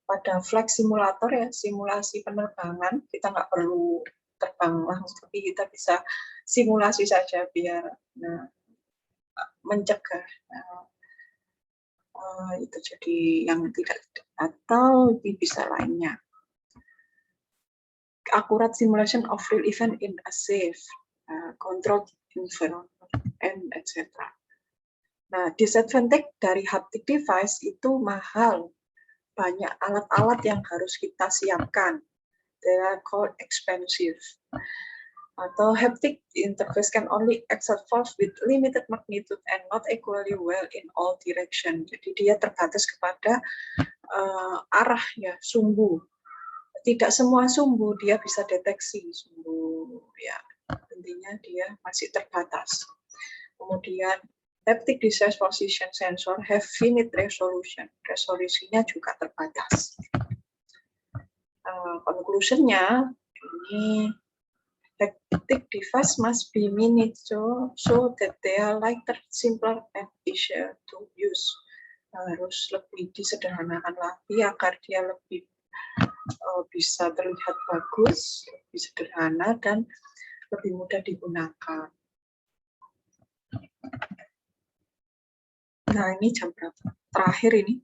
[SPEAKER 1] pada flight simulator ya, simulasi penerbangan, kita nggak perlu terbang langsung, tapi kita bisa simulasi saja biar mencegah itu jadi yang tidak, atau bisa lainnya. Accurate simulation of real event in a safe, controlled environment, and etc. Nah, disadvantage dari haptic device itu mahal. Banyak alat-alat yang harus kita siapkan. They are called expensive. Atau haptic interface can only exert force with limited magnitude and not equally well in all direction. Jadi dia terbatas kepada arah ya, sumbu. Tidak semua sumbu dia bisa deteksi sumbu ya, intinya dia masih terbatas. Kemudian haptic device position sensor have finite resolution, resolusinya juga terbatas. Conclusionnya ini, haptic device must be miniature so that they are lighter, simpler, and easier to use. Harus lebih disederhanakan lagi agar dia lebih bisa terlihat bagus, lebih sederhana, dan lebih mudah digunakan. Nah, ini jam berapa? Terakhir ini,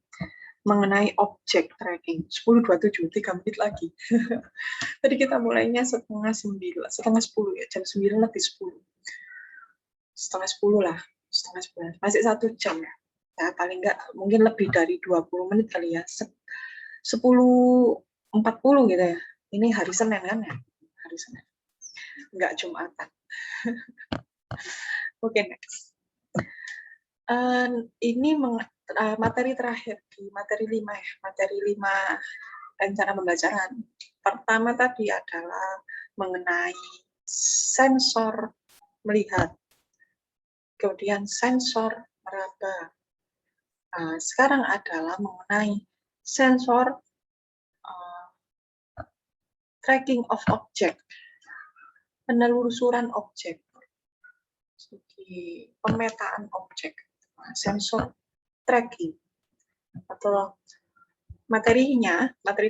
[SPEAKER 1] mengenai objek tracking. 10.27, 3 menit lagi. Tadi kita mulainya setengah 10 ya, jam 9 lebih 10. Setengah 10 lah, setengah 11. Masih 1 jam ya. Ya, paling enggak, mungkin lebih dari 20 menit kali ya. 10.40 gitu ya. Ini hari Senin kan ya? Hari Senin. Enggak Jumatan. Oke, next. Ini materi terakhir di materi 5 ya. Materi 5 rencana pembelajaran. Pertama tadi adalah mengenai sensor melihat. Kemudian sensor meraba. Sekarang adalah mengenai sensor tracking of object, penelusuran objek, pemetaan objek, sensor tracking. Atau materi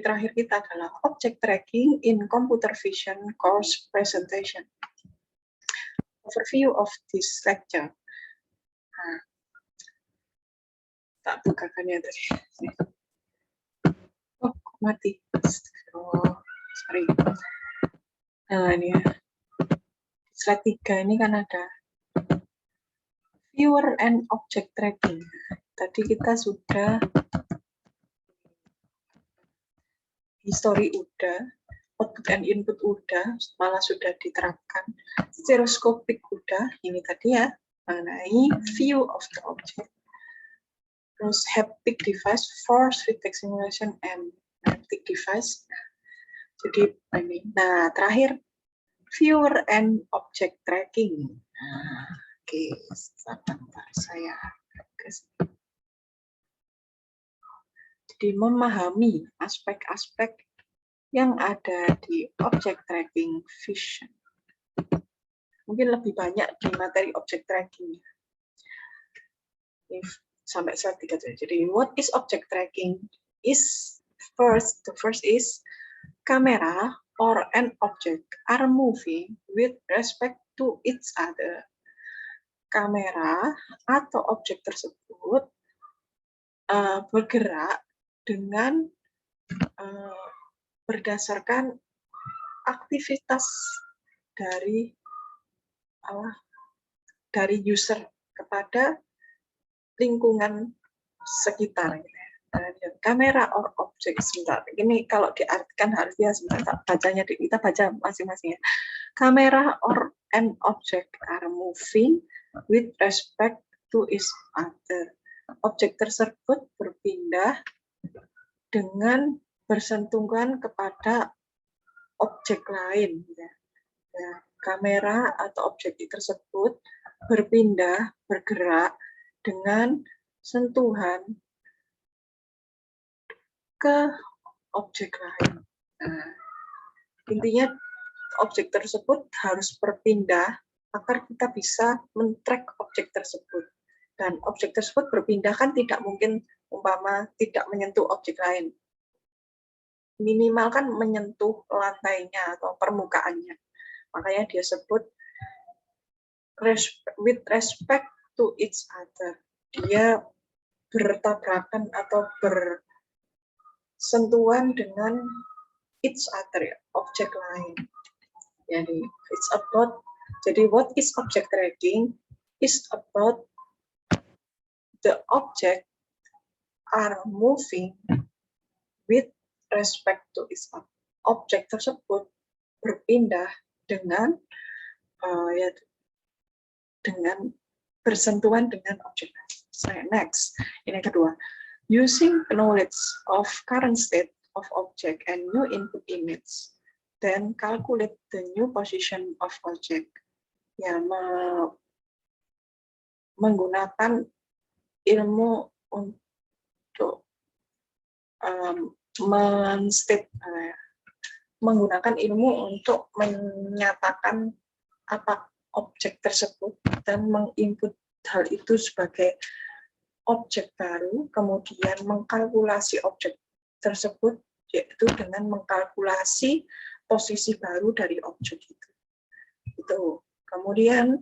[SPEAKER 1] terakhir kita adalah object tracking in computer vision course presentation. Overview of this lecture. Tak bukakannya tadi. mati. Oh, sorry. Nah, ini ya. Slide 3 ini kan ada viewer and object tracking. Tadi kita sudah history udah, output and input udah, malah sudah diterapkan. Stereoscopic udah, ini tadi ya, mengenai view of the object. Terus haptic device, force feedback simulation and haptic device. Jadi ini. Nah, terakhir viewer and object tracking. Nah, oke, sebentar saya jadi memahami aspek-aspek yang ada di object tracking vision. Mungkin lebih banyak di materi object tracking. Sampai slide 3. Jadi what is object tracking? The first is camera or an object are moving with respect to each other. Kamera atau objek tersebut bergerak dengan berdasarkan aktivitas dari user kepada lingkungan sekitar. Kamera or object, sebentar. Ini kalau diartikan harfiah sebentar, bacanya kita baca masing-masing ya. Kamera or an object are moving with respect to each other. Objek tersebut berpindah dengan bersentuhan kepada objek lain. Ya, kamera atau objek tersebut berpindah, bergerak dengan sentuhan ke objek lain. Nah, intinya objek tersebut harus berpindah agar kita bisa men-track objek tersebut. Dan objek tersebut berpindah kan tidak mungkin umpama tidak menyentuh objek lain. Minimal kan menyentuh lantainya atau permukaannya. Makanya dia sebut with respect to each other. Dia bertabrakan atau bersentuhan dengan each other, ya, objek lain. Jadi it's about, jadi what is object tracking is about the object are moving with respect to each other. Objek tersebut berpindah dengan dengan bersentuhan dengan objek. Next, ini kedua. Using knowledge of current state of object and new input image, then calculate the new position of object. Ya, menggunakan ilmu untuk menggunakan ilmu untuk menyatakan apa objek tersebut dan menginput hal itu sebagai objek baru, kemudian mengkalkulasi objek tersebut, yaitu dengan mengkalkulasi posisi baru dari objek itu. Kemudian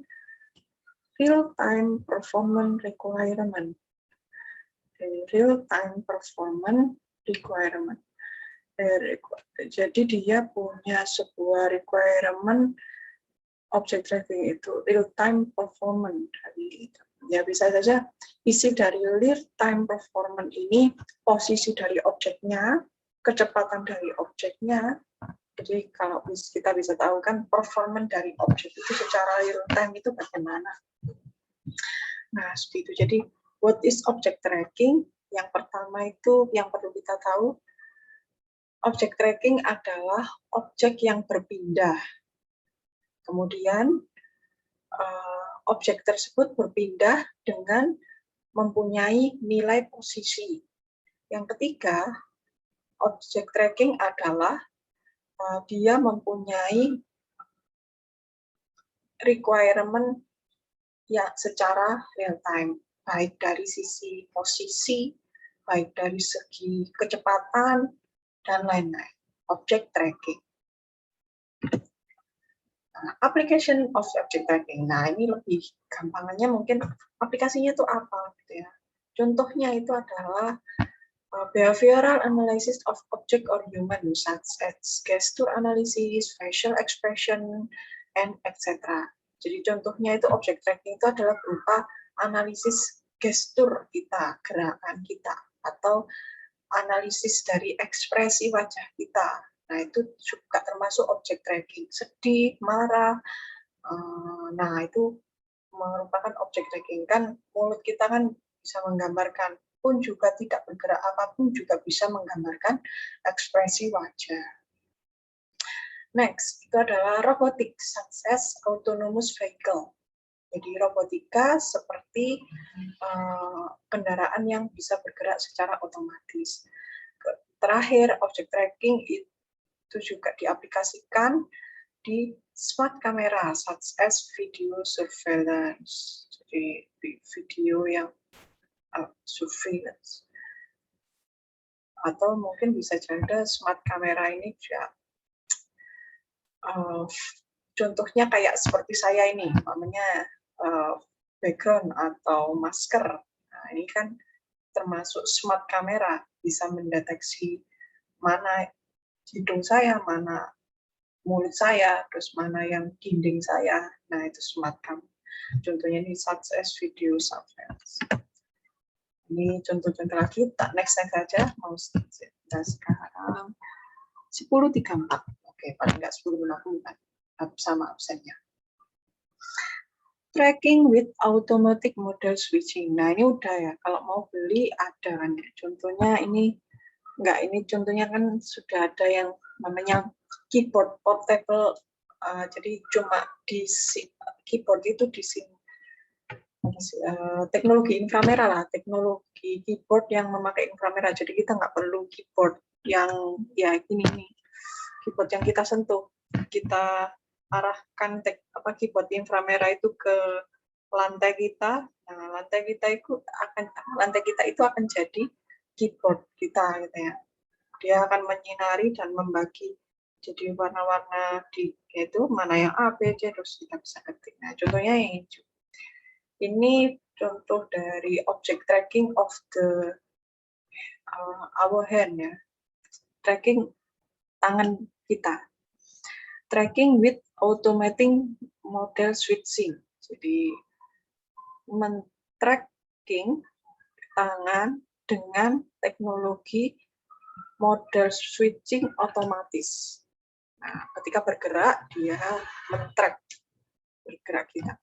[SPEAKER 1] real-time performance requirement. Real-time performance requirement. Jadi dia punya sebuah requirement object tracking itu real-time performance. Ya bisa saja isi dari real-time performance ini posisi dari objeknya, kecepatan dari objeknya. Jadi kalau kita bisa tahu kan performance dari objek itu secara real-time itu bagaimana. Nah, seperti itu. Jadi what is object tracking? Yang pertama itu yang perlu kita tahu, object tracking adalah objek yang berpindah. Kemudian objek tersebut berpindah dengan mempunyai nilai posisi. Yang ketiga, object tracking adalah dia mempunyai requirement ya secara real time, baik dari sisi posisi, baik dari segi kecepatan, dan lain-lain. Object tracking. Application of object tracking. Nah, ini lebih gampangannya mungkin aplikasinya itu apa gitu ya. Contohnya itu adalah behavioral analysis of object or human, such as gesture analysis, facial expression, and etc. Jadi contohnya itu object tracking itu adalah berupa analisis gestur kita, gerakan kita, atau analisis dari ekspresi wajah kita. Nah, itu juga termasuk object tracking. Sedih, marah, nah itu merupakan object tracking. Kan mulut kita kan bisa menggambarkan, pun juga tidak bergerak apapun juga bisa menggambarkan ekspresi wajah. Next, itu adalah robotic, success autonomous vehicle. Jadi robotika seperti kendaraan yang bisa bergerak secara otomatis. Terakhir, object tracking itu juga diaplikasikan di smart camera, such as video surveillance. Jadi video yang surveillance. Atau mungkin bisa jadi smart camera ini juga contohnya kayak seperti saya ini, namanya background atau masker. Nah, ini kan termasuk smart camera, bisa mendeteksi mana hidung saya, mana mulut saya, terus mana yang dinding saya. Nah, itu smart cam. Contohnya ini such as video surveillance. Ini contoh-contoh lagi, next saja, mau kita sekarang 10.34. Oke, paling nggak 10.50 sama absennya. Tracking with automatic model switching. Nah, ini udah ya, kalau mau beli ada kan ya. Contohnya ini, enggak, ini contohnya kan sudah ada yang namanya keyboard portable. Jadi cuma di keyboard itu di sini. Teknologi inframerah lah, teknologi keyboard yang memakai inframerah. Jadi kita nggak perlu keyboard yang ya ini nih, keyboard yang kita sentuh, kita arahkan keyboard inframerah itu ke lantai kita. Nah, lantai kita itu akan jadi keyboard kita gitu ya. Dia akan menyinari dan membagi jadi warna-warna di itu mana yang A, B, C, terus kita bisa ketik. Nah, contohnya yang hijau. Ini contoh dari object tracking of the our hand ya. Tracking tangan kita. Tracking with automating model switching. Jadi men-tracking tangan dengan teknologi model switching otomatis. Nah, ketika bergerak dia men-track bergerak kita.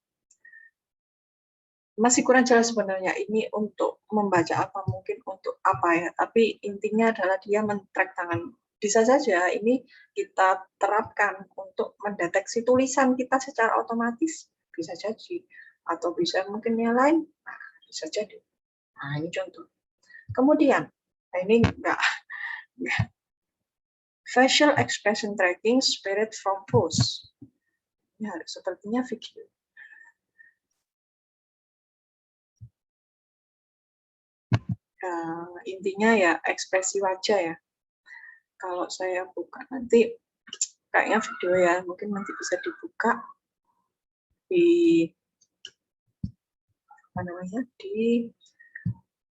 [SPEAKER 1] Masih kurang jelas sebenarnya ini untuk membaca apa, mungkin untuk apa ya, tapi intinya adalah dia men-track tangan. Bisa saja ini kita terapkan untuk mendeteksi tulisan kita secara otomatis, bisa jadi, atau bisa mungkin yang lain, nah, bisa jadi. Nah, ini contoh. Kemudian, nah ini enggak. Facial expression tracking spirit from pose. Ya, sepertinya video. Intinya ya ekspresi wajah ya. Kalau saya buka nanti kayaknya video ya, mungkin nanti bisa dibuka di apa namanya, di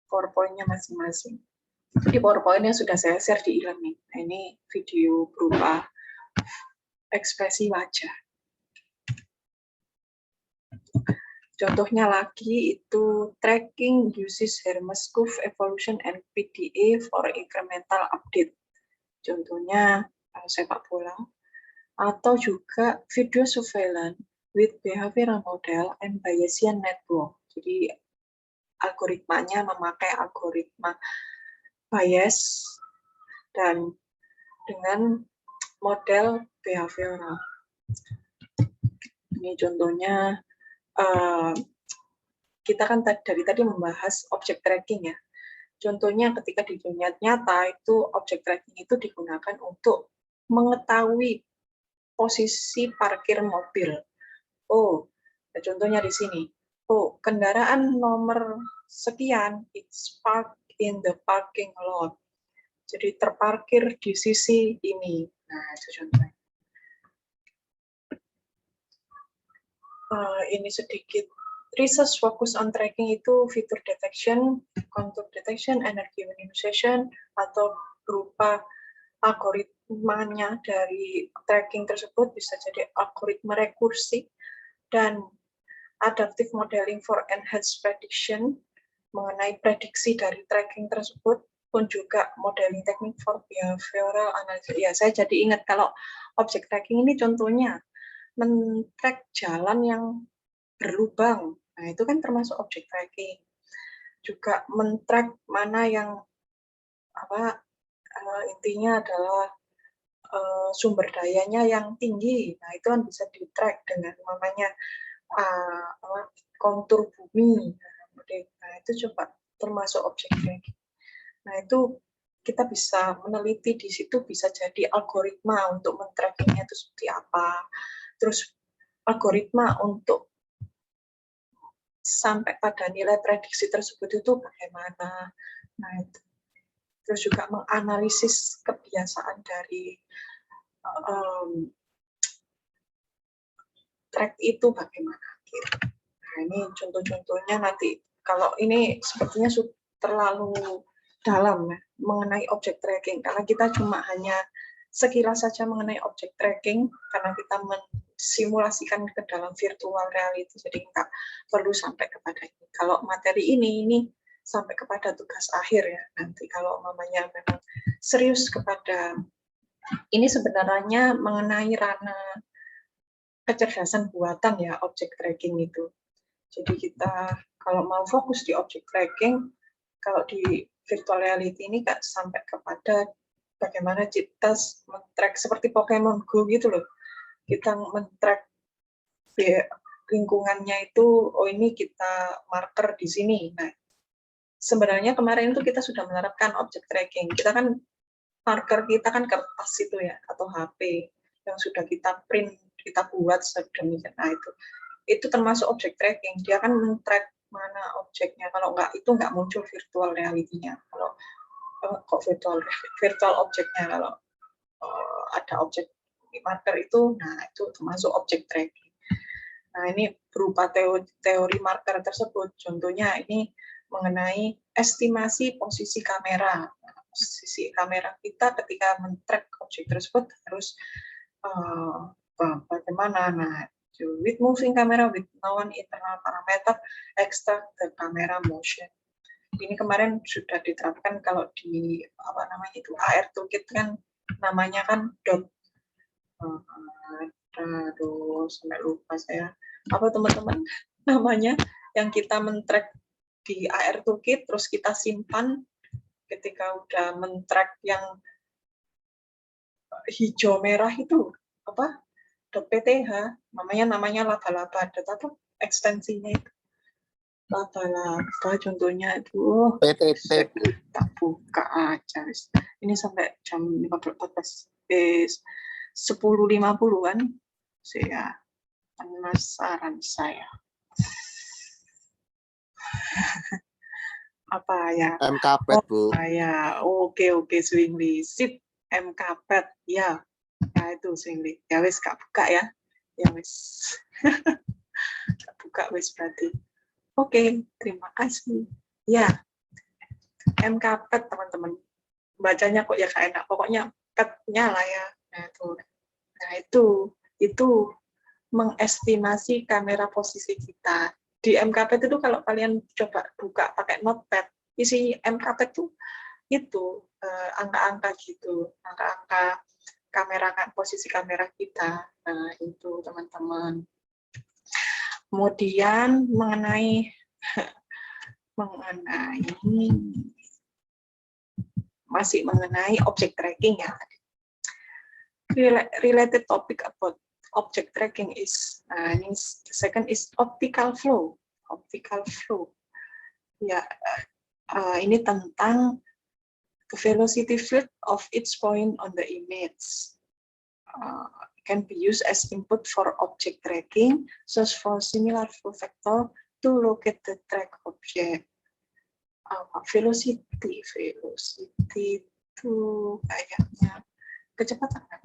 [SPEAKER 1] PowerPoint-nya masing-masing. Di PowerPoint yang sudah saya share di e-learning. Nah, ini video berupa ekspresi wajah. Contohnya lagi itu tracking uses Hermes curve evolution and PDA for incremental update. Contohnya sepak bola, atau juga video surveillance with behavioral model and Bayesian network. Jadi algoritmanya memakai algoritma Bayes dan dengan model behavioral. Ini contohnya kita kan dari tadi membahas object tracking ya. Contohnya ketika di dunia nyata itu object tracking itu digunakan untuk mengetahui posisi parkir mobil. Oh, contohnya di sini. Oh, kendaraan nomor sekian it's parked in the parking lot. Jadi terparkir di sisi ini. Nah, itu contohnya. Ini sedikit research fokus on tracking itu fitur detection, contour detection, energy minimization, atau berupa algoritmanya dari tracking tersebut bisa jadi algoritma rekursi dan adaptive modeling for enhanced prediction mengenai prediksi dari tracking tersebut pun juga modeling teknik for behavioral analysis. Ya, saya jadi ingat kalau objek tracking ini contohnya men-track jalan yang berlubang. Nah, itu kan termasuk objek tracking. Juga men-track mana yang intinya adalah sumber dayanya yang tinggi. Nah, itu kan bisa di-track dengan namanya kontur bumi. Nah, itu coba termasuk objek tracking. Nah, itu kita bisa meneliti di situ, bisa jadi algoritma untuk men-trackingnya itu seperti apa. Terus algoritma untuk sampai pada nilai prediksi tersebut itu bagaimana. Nah, itu. Terus juga menganalisis kebiasaan dari track itu bagaimana. Gitu. Nah, ini contoh-contohnya nanti. Kalau ini sepertinya terlalu dalam ya, mengenai objek tracking, karena kita cuma hanya sekilas saja mengenai objek tracking, karena kita mensimulasikan ke dalam virtual reality, jadi nggak perlu sampai kepada ini. Kalau materi ini sampai kepada tugas akhir ya, nanti kalau mamanya memang serius kepada ini sebenarnya mengenai ranah kecerdasan buatan ya, objek tracking itu. Jadi kita kalau mau fokus di objek tracking, kalau di virtual reality ini nggak sampai kepada bagaimana kita men-track seperti Pokemon Go gitu loh. Kita men-track lingkungannya itu, oh ini kita marker di sini. Nah, sebenarnya kemarin itu kita sudah menerapkan objek tracking. Kita kan marker kita kan kertas itu ya, atau HP yang sudah kita print, kita buat sedemikian. Nah, itu termasuk objek tracking. Dia kan men-track mana objeknya. Kalau nggak, itu nggak muncul virtual reality-nya. Kalau kok virtual objeknya, kalau ada objek marker itu, nah itu termasuk objek tracking. Nah, ini berupa teori marker tersebut. Contohnya ini mengenai estimasi posisi kamera. Nah, posisi kamera kita ketika men-track objek tersebut harus bagaimana. Nah, with moving camera with known internal parameter, extract the camera motion. Ini kemarin sudah diterapkan kalau di itu AR Toolkit kan namanya kan dot. Aduh, sampai lupa saya. Apa teman-teman namanya yang kita men-track di AR Toolkit terus kita simpan ketika udah men-track yang hijau merah itu apa? .pth namanya laba-laba, atau ekstensinya itu laba-laba, contohnya itu
[SPEAKER 2] PTT.
[SPEAKER 1] kita buka aja. Ini sampai jam 14 10.50-an saya penasaran saya apa ya
[SPEAKER 2] MKPET, Bu.
[SPEAKER 1] ya oke Swingly sip MKPET ya. Nah, itu Swingly. Ya wis gak buka ya. Ya wis. Gak buka wis berarti. Oke, terima kasih. Ya. MKPET teman-teman. Bacanya kok ya gak enak. Pokoknya PET-nya lah ya. Nah, itu mengestimasi kamera posisi kita. Di MKPET itu kalau kalian coba buka pakai notepad, isi MKPET itu angka-angka gitu, angka-angka kamera, posisi kamera kita. Nah, itu teman-teman. Kemudian mengenai masih mengenai object tracking ya. Related topic about object tracking is the second is optical flow. Optical flow. Ya, ini tentang the velocity field of each point on the image. Can be used as input for object tracking, search for similar flow vector to locate the track object. Velocity itu kayaknya kecepatan kan?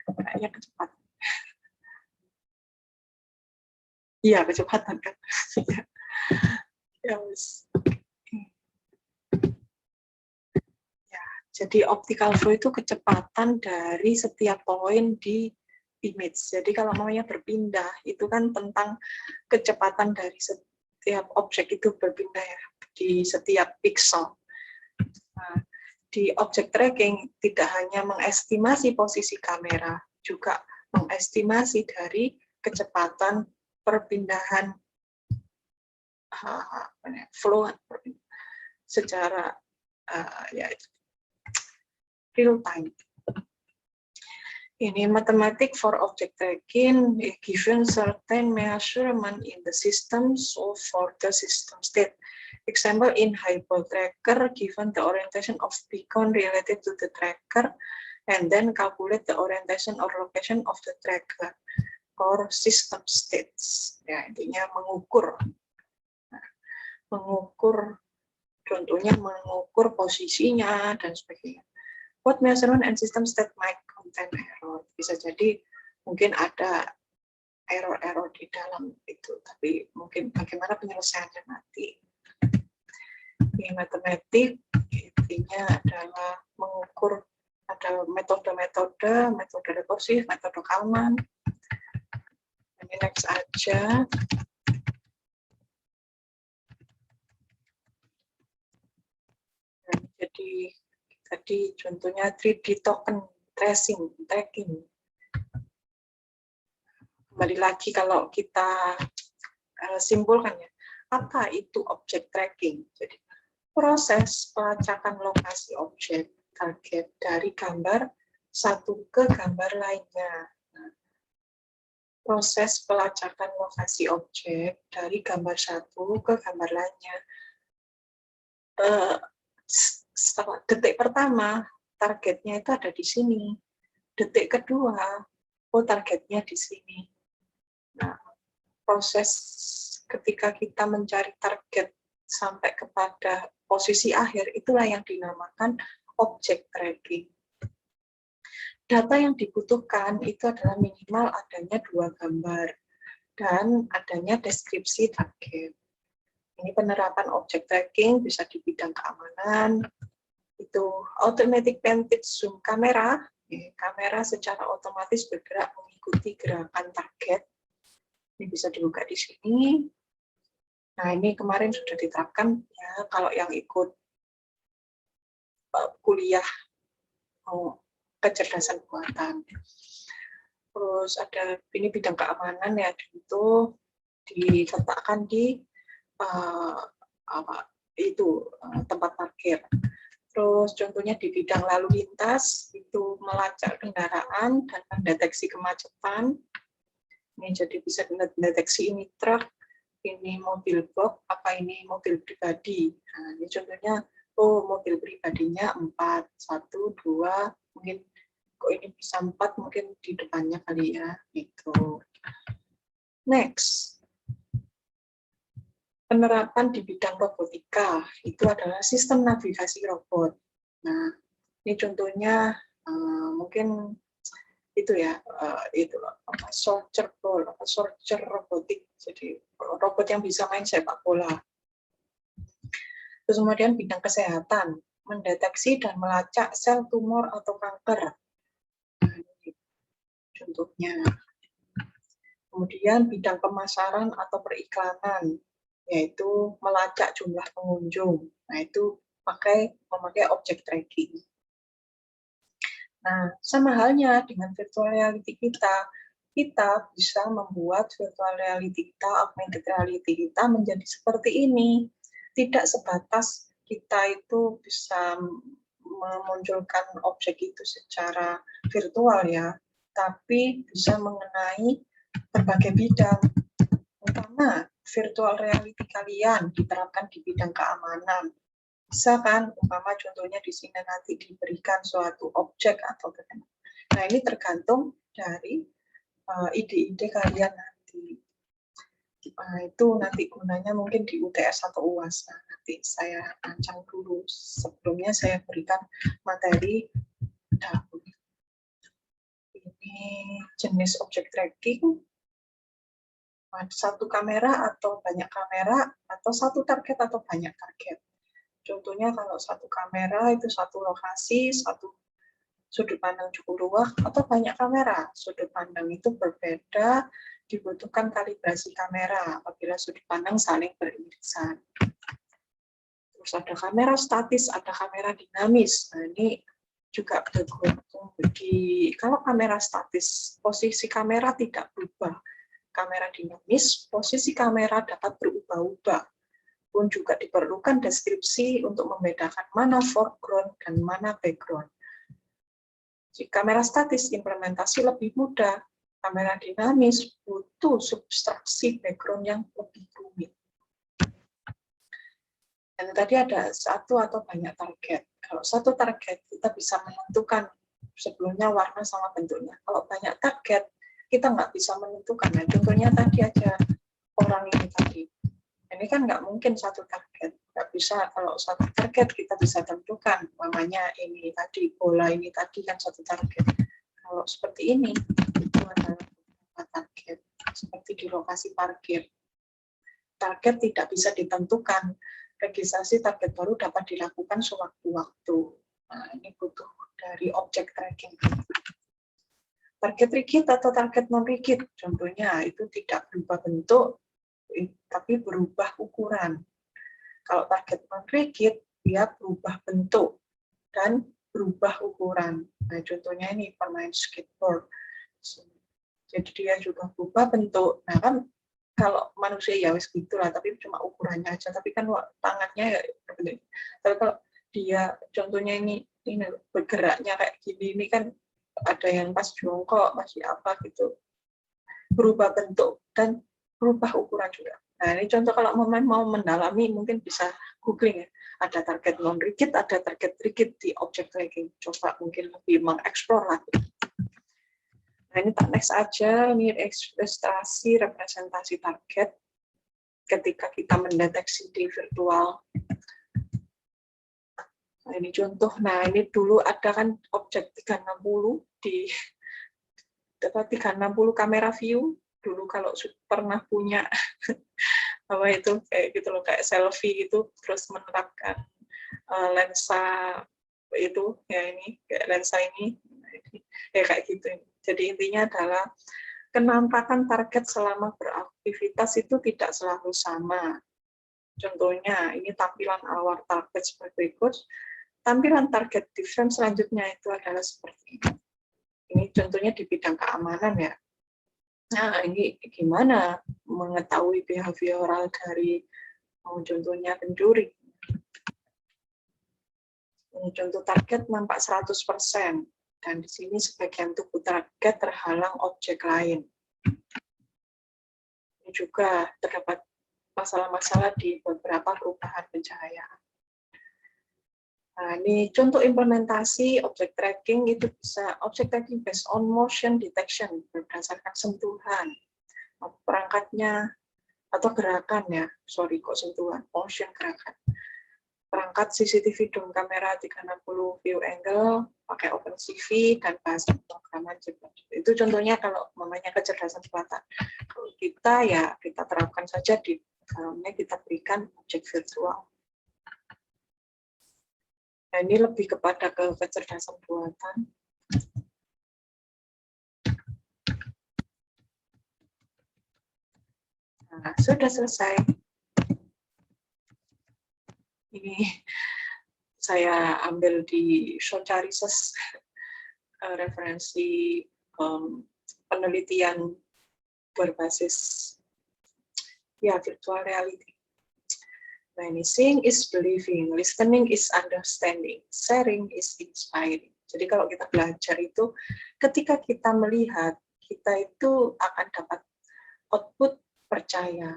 [SPEAKER 1] kayaknya kecepatan. Iya, kecepatan kan. Ya, jadi optical flow itu kecepatan dari setiap poin di image. Jadi kalau maunya berpindah, itu kan tentang kecepatan dari setiap objek itu berpindah ya, di setiap pixel. Nah, di object tracking tidak hanya mengestimasi posisi kamera, juga mengestimasi dari kecepatan perpindahan flow secara ya, real time. Ini mathematics for object tracking given certain measurement in the system, so for the system state. Example in hyperbole tracker, given the orientation of beacon related to the tracker, and then calculate the orientation or location of the tracker or system states. Ya, intinya mengukur, contohnya mengukur posisinya dan sebagainya. What measurement and system state might contain error. Bisa jadi mungkin ada error-error di dalam itu, tapi mungkin bagaimana penyelesaiannya nanti. Ini matematik, intinya adalah mengukur, ada metode rekursif, metode Kalman. Ini next aja. Jadi tadi contohnya 3D token tracking. Kembali lagi kalau kita simpulkan ya, apa itu object tracking? Jadi proses pelacakan lokasi objek target dari gambar satu ke gambar lainnya. Nah, proses pelacakan lokasi objek dari gambar satu ke gambar lainnya. Detik pertama targetnya itu ada di sini, detik kedua targetnya di sini. Nah, proses ketika kita mencari target sampai kepada posisi akhir, itulah yang dinamakan object tracking. Data yang dibutuhkan itu adalah minimal adanya 2 gambar dan adanya deskripsi target. Ini penerapan object tracking bisa di bidang keamanan, itu automatic vantage zoom kamera, kamera secara otomatis bergerak mengikuti gerakan target. Ini bisa dibuka di sini. Nah, ini kemarin sudah diterapkan ya kalau yang ikut kuliah kecerdasan buatan. Terus ada ini bidang keamanan ya, itu diletakkan di tempat parkir. Terus contohnya di bidang lalu lintas itu melacak kendaraan dan mendeteksi kemacetan. Ini jadi bisa mendeteksi ini truk, ini mobil box, apa ini mobil pribadi. Nah, ini contohnya, mobil pribadinya 4, 1, 2, mungkin kok ini bisa 4, mungkin di depannya kali ya, gitu. Next. Penerapan di bidang robotika itu adalah sistem navigasi robot. Nah, ini contohnya mungkin itu ya, itu sorcer robotik. Jadi robot yang bisa main sepak bola. Terus kemudian bidang kesehatan, mendeteksi dan melacak sel tumor atau kanker. Nah, ini contohnya. Kemudian bidang pemasaran atau periklanan, yaitu melacak jumlah pengunjung. Nah, itu memakai object tracking. Nah, sama halnya dengan virtual reality kita bisa membuat virtual reality kita, augmented reality kita menjadi seperti ini. Tidak sebatas kita itu bisa memunculkan objek itu secara virtual ya, tapi bisa mengenai berbagai bidang. Umpama virtual reality kalian diterapkan di bidang keamanan. Bisa kan, umpama contohnya di sini nanti diberikan suatu objek atau bagaimana. Nah, ini tergantung dari ide-ide kalian nanti. Nah, itu nanti gunanya mungkin di UTS atau UAS. Nah, nanti saya rancang dulu. Sebelumnya saya berikan materi dahulu. Ini jenis objek tracking, satu kamera atau banyak kamera, atau satu target atau banyak target. Contohnya kalau satu kamera itu satu lokasi, satu sudut pandang cukup luas, atau banyak kamera. Sudut pandang itu berbeda, dibutuhkan kalibrasi kamera apabila sudut pandang saling beririsan. Terus ada kamera statis, ada kamera dinamis. Nah, ini juga bergantung kalau kamera statis, posisi kamera tidak berubah. Kamera dinamis, posisi kamera dapat berubah-ubah. Pun juga diperlukan deskripsi untuk membedakan mana foreground dan mana background. Jika kamera statis implementasi lebih mudah, kamera dinamis butuh substraksi background yang lebih rumit. Dan tadi ada satu atau banyak target. Kalau satu target, kita bisa menentukan sebelumnya warna sama bentuknya. Kalau banyak target, kita nggak bisa menentukan. Nah, contohnya tadi aja, orang ini tadi. Ini kan nggak mungkin satu target. Nggak bisa, kalau satu target kita bisa tentukan. Namanya ini tadi, bola ini tadi kan satu target. Kalau seperti ini, itu adalah beberapa target. Seperti di lokasi parkir. Target tidak bisa ditentukan. Registrasi target baru dapat dilakukan sewaktu-waktu. Nah, ini butuh dari objek tracking. Target rigid atau target non-rigid, contohnya itu tidak berubah bentuk, tapi berubah ukuran. Kalau target non-rigid, dia berubah bentuk dan berubah ukuran. Nah, contohnya ini permain skateboard. Jadi dia juga berubah bentuk. Nah, kan kalau manusia ya wis gitulah, tapi cuma ukurannya aja. Tapi kan tangannya ya berbeda. Tapi kalau dia contohnya ini bergeraknya kayak gini, ini kan ada yang pas jongkok, masih apa gitu, berubah bentuk dan berubah ukuran juga. Nah, ini contoh kalau mau mendalami mungkin bisa googling ya. Ada target non rigid, ada target rigid di object tracking. Coba mungkin lebih mengeksplor lagi. Nah, ini tak next aja, ini ilustrasi representasi target ketika kita mendeteksi di virtual. Nah, ini contoh. Nah, ini dulu ada kan objek 360 di 360 kamera view. Dulu kalau pernah punya apa itu kayak gitu loh, kayak selfie itu, terus menerapkan lensa itu ya, ini kayak lensa ini ya kayak gitu. Jadi intinya adalah kenampakan target selama beraktivitas itu tidak selalu sama. Contohnya ini tampilan awal target seperti berikut. Tampilan target di frame selanjutnya itu adalah seperti ini. Ini contohnya di bidang keamanan ya. Nah, ini gimana mengetahui behavioral dari contohnya pencuri. Ini contoh target nampak 100%. Dan di sini sebagian tubuh target terhalang objek lain. Ini juga terdapat masalah-masalah di beberapa perubahan pencahayaan. Nah, ini contoh implementasi objek tracking, itu bisa objek tracking based on motion detection, berdasarkan sentuhan. Perangkatnya atau gerakan ya, sorry kok sentuhan, motion gerakan. Perangkat CCTV dome kamera 360 view angle, pakai OpenCV, dan bahasa pemrograman cepat. Itu contohnya kalau namanya kecerdasan buatan. Kalau kita ya kita terapkan saja di dalamnya, kita berikan objek virtual. Nah, ini lebih kepada kecerdasan buatan. Nah, sudah selesai. Ini saya ambil di Socha Research, referensi penelitian berbasis ya virtual reality. Nah, ini seeing is believing, listening is understanding, sharing is inspiring. Jadi kalau kita belajar itu, ketika kita melihat, kita itu akan dapat output percaya.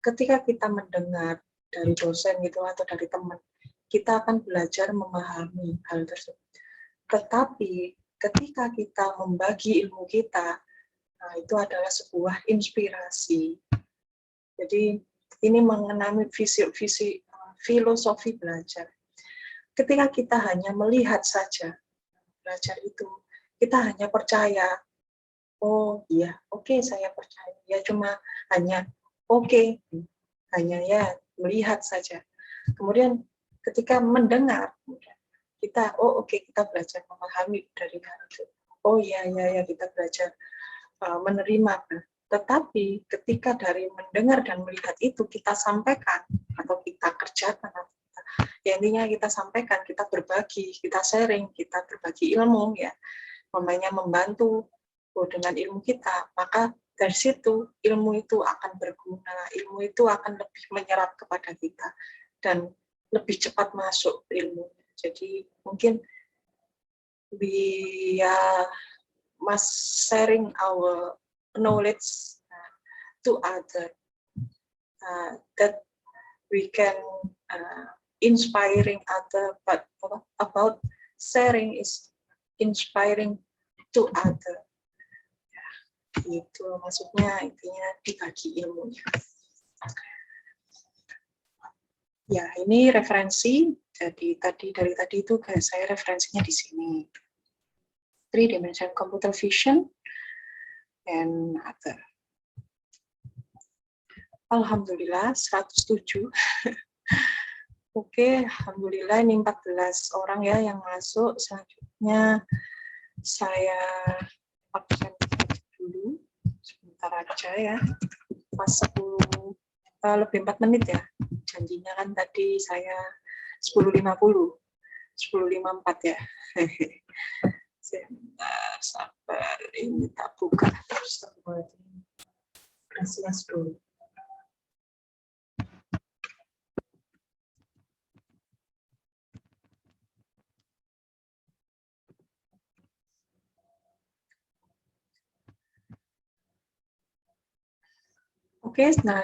[SPEAKER 1] Ketika kita mendengar dari dosen gitu atau dari teman, kita akan belajar memahami hal tersebut. Tetapi ketika kita membagi ilmu kita, nah itu adalah sebuah inspirasi. Jadi ini mengenai filosofi belajar. Ketika kita hanya melihat saja, belajar itu, kita hanya percaya oh iya, oke, saya percaya. Ya cuma hanya oke, hanya ya melihat saja. Kemudian ketika mendengar, kita oke, kita belajar memahami dari hal itu. Oh iya, ya kita belajar menerima. Tetapi ketika dari mendengar dan melihat itu kita sampaikan atau kita kerjakan, ya intinya kita sampaikan, kita berbagi, kita sharing, kita berbagi ilmu, ya namanya membantu dengan ilmu kita, maka dari situ ilmu itu akan berguna, ilmu itu akan lebih menyerap kepada kita dan lebih cepat masuk ilmu. Jadi mungkin we must sharing our knowledge to other, that we can inspiring other, but about sharing is inspiring to other. Itu maksudnya, intinya dibagi ilmunya. Ya, ini referensi. Jadi dari tadi itu saya referensinya di sini. 3-dimensional computer vision and other. Alhamdulillah 107. Oke, alhamdulillah ini 14 orang ya yang masuk. Selanjutnya saya absen dulu sebentar aja ya. Pas 10 lebih 4 menit ya. Janjinya kan tadi saya 10.50. 10.54 ya. Sebentar, sabar. Ini tak buka. Gracias dulu. Oke, nah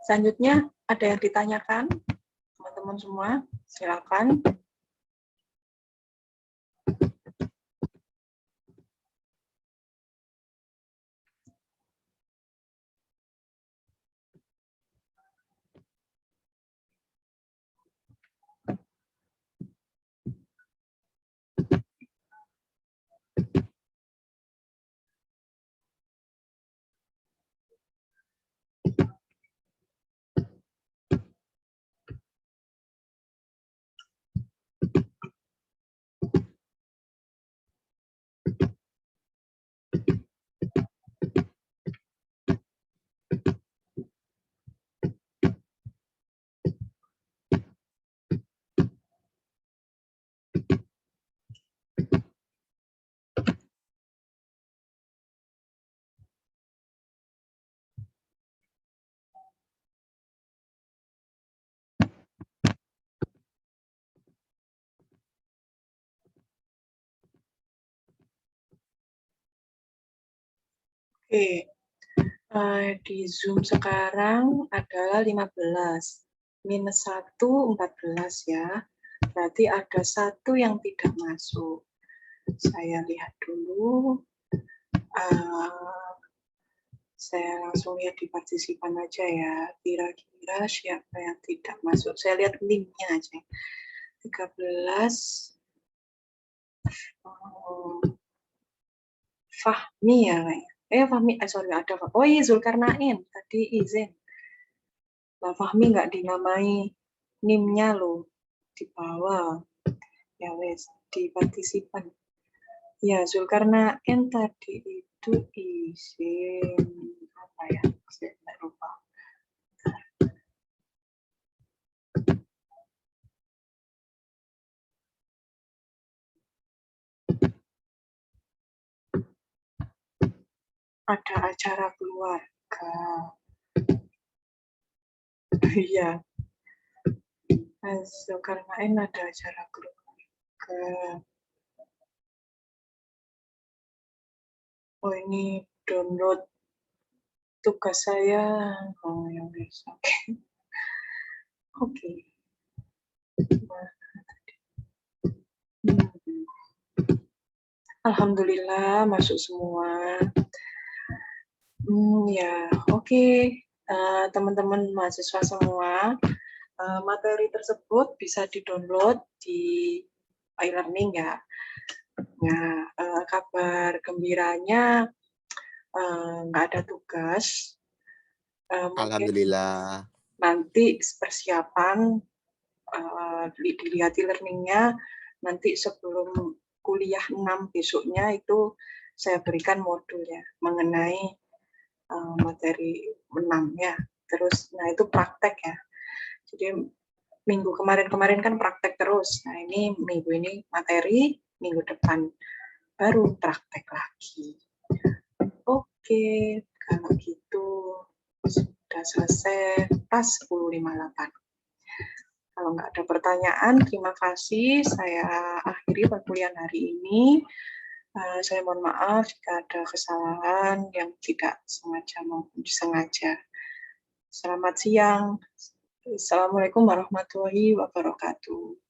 [SPEAKER 1] selanjutnya ada yang ditanyakan, teman-teman semua, silakan. Oke, di Zoom sekarang adalah 15. Minus 1, 14 ya. Berarti ada 1 yang tidak masuk. Saya lihat dulu. Saya langsung lihat di partisipan aja ya. Kira-kira siapa yang tidak masuk. Saya lihat linknya aja. 13. Fahmi ya kayaknya. Fahmi, sorry ada. Oh iya, Zulkarnain. Tadi izin. Nah, Fahmi nggak dinamai NIM-nya loh. Di bawah. Ya wes, di partisipan. Ya, Zulkarnain tadi itu izin. Apa ya? Saya nggak lupa. Ada acara keluarga. Iya. Zulkarnain ada acara keluarga. Oh, ini download tugas saya. Oh, ya wes. Oke. Oke. Alhamdulillah masuk semua. Ya, oke. Teman-teman mahasiswa semua, materi tersebut bisa di-download di iLearning ya. Nah, kabar gembiranya nggak ada tugas. Mungkin
[SPEAKER 2] Alhamdulillah.
[SPEAKER 1] nanti persiapan dilihat e-learning-nya nanti sebelum kuliah 6 besoknya itu saya berikan modulnya mengenai materi 6 ya. Terus, nah itu praktek ya. Jadi minggu kemarin-kemarin kan praktek terus. Nah ini minggu ini materi, minggu depan baru praktek lagi. Oke, kalau gitu sudah selesai pas 10.58. Kalau nggak ada pertanyaan, terima kasih. Saya akhiri perkuliahan hari ini. Saya mohon maaf jika ada kesalahan yang tidak sengaja maupun disengaja. Selamat siang. Assalamualaikum warahmatullahi wabarakatuh.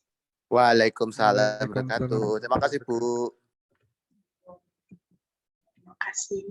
[SPEAKER 2] Waalaikumsalam
[SPEAKER 3] Waalaikumsalam.
[SPEAKER 2] wabarakatuh. Terima kasih, Bu.
[SPEAKER 1] Terima kasih.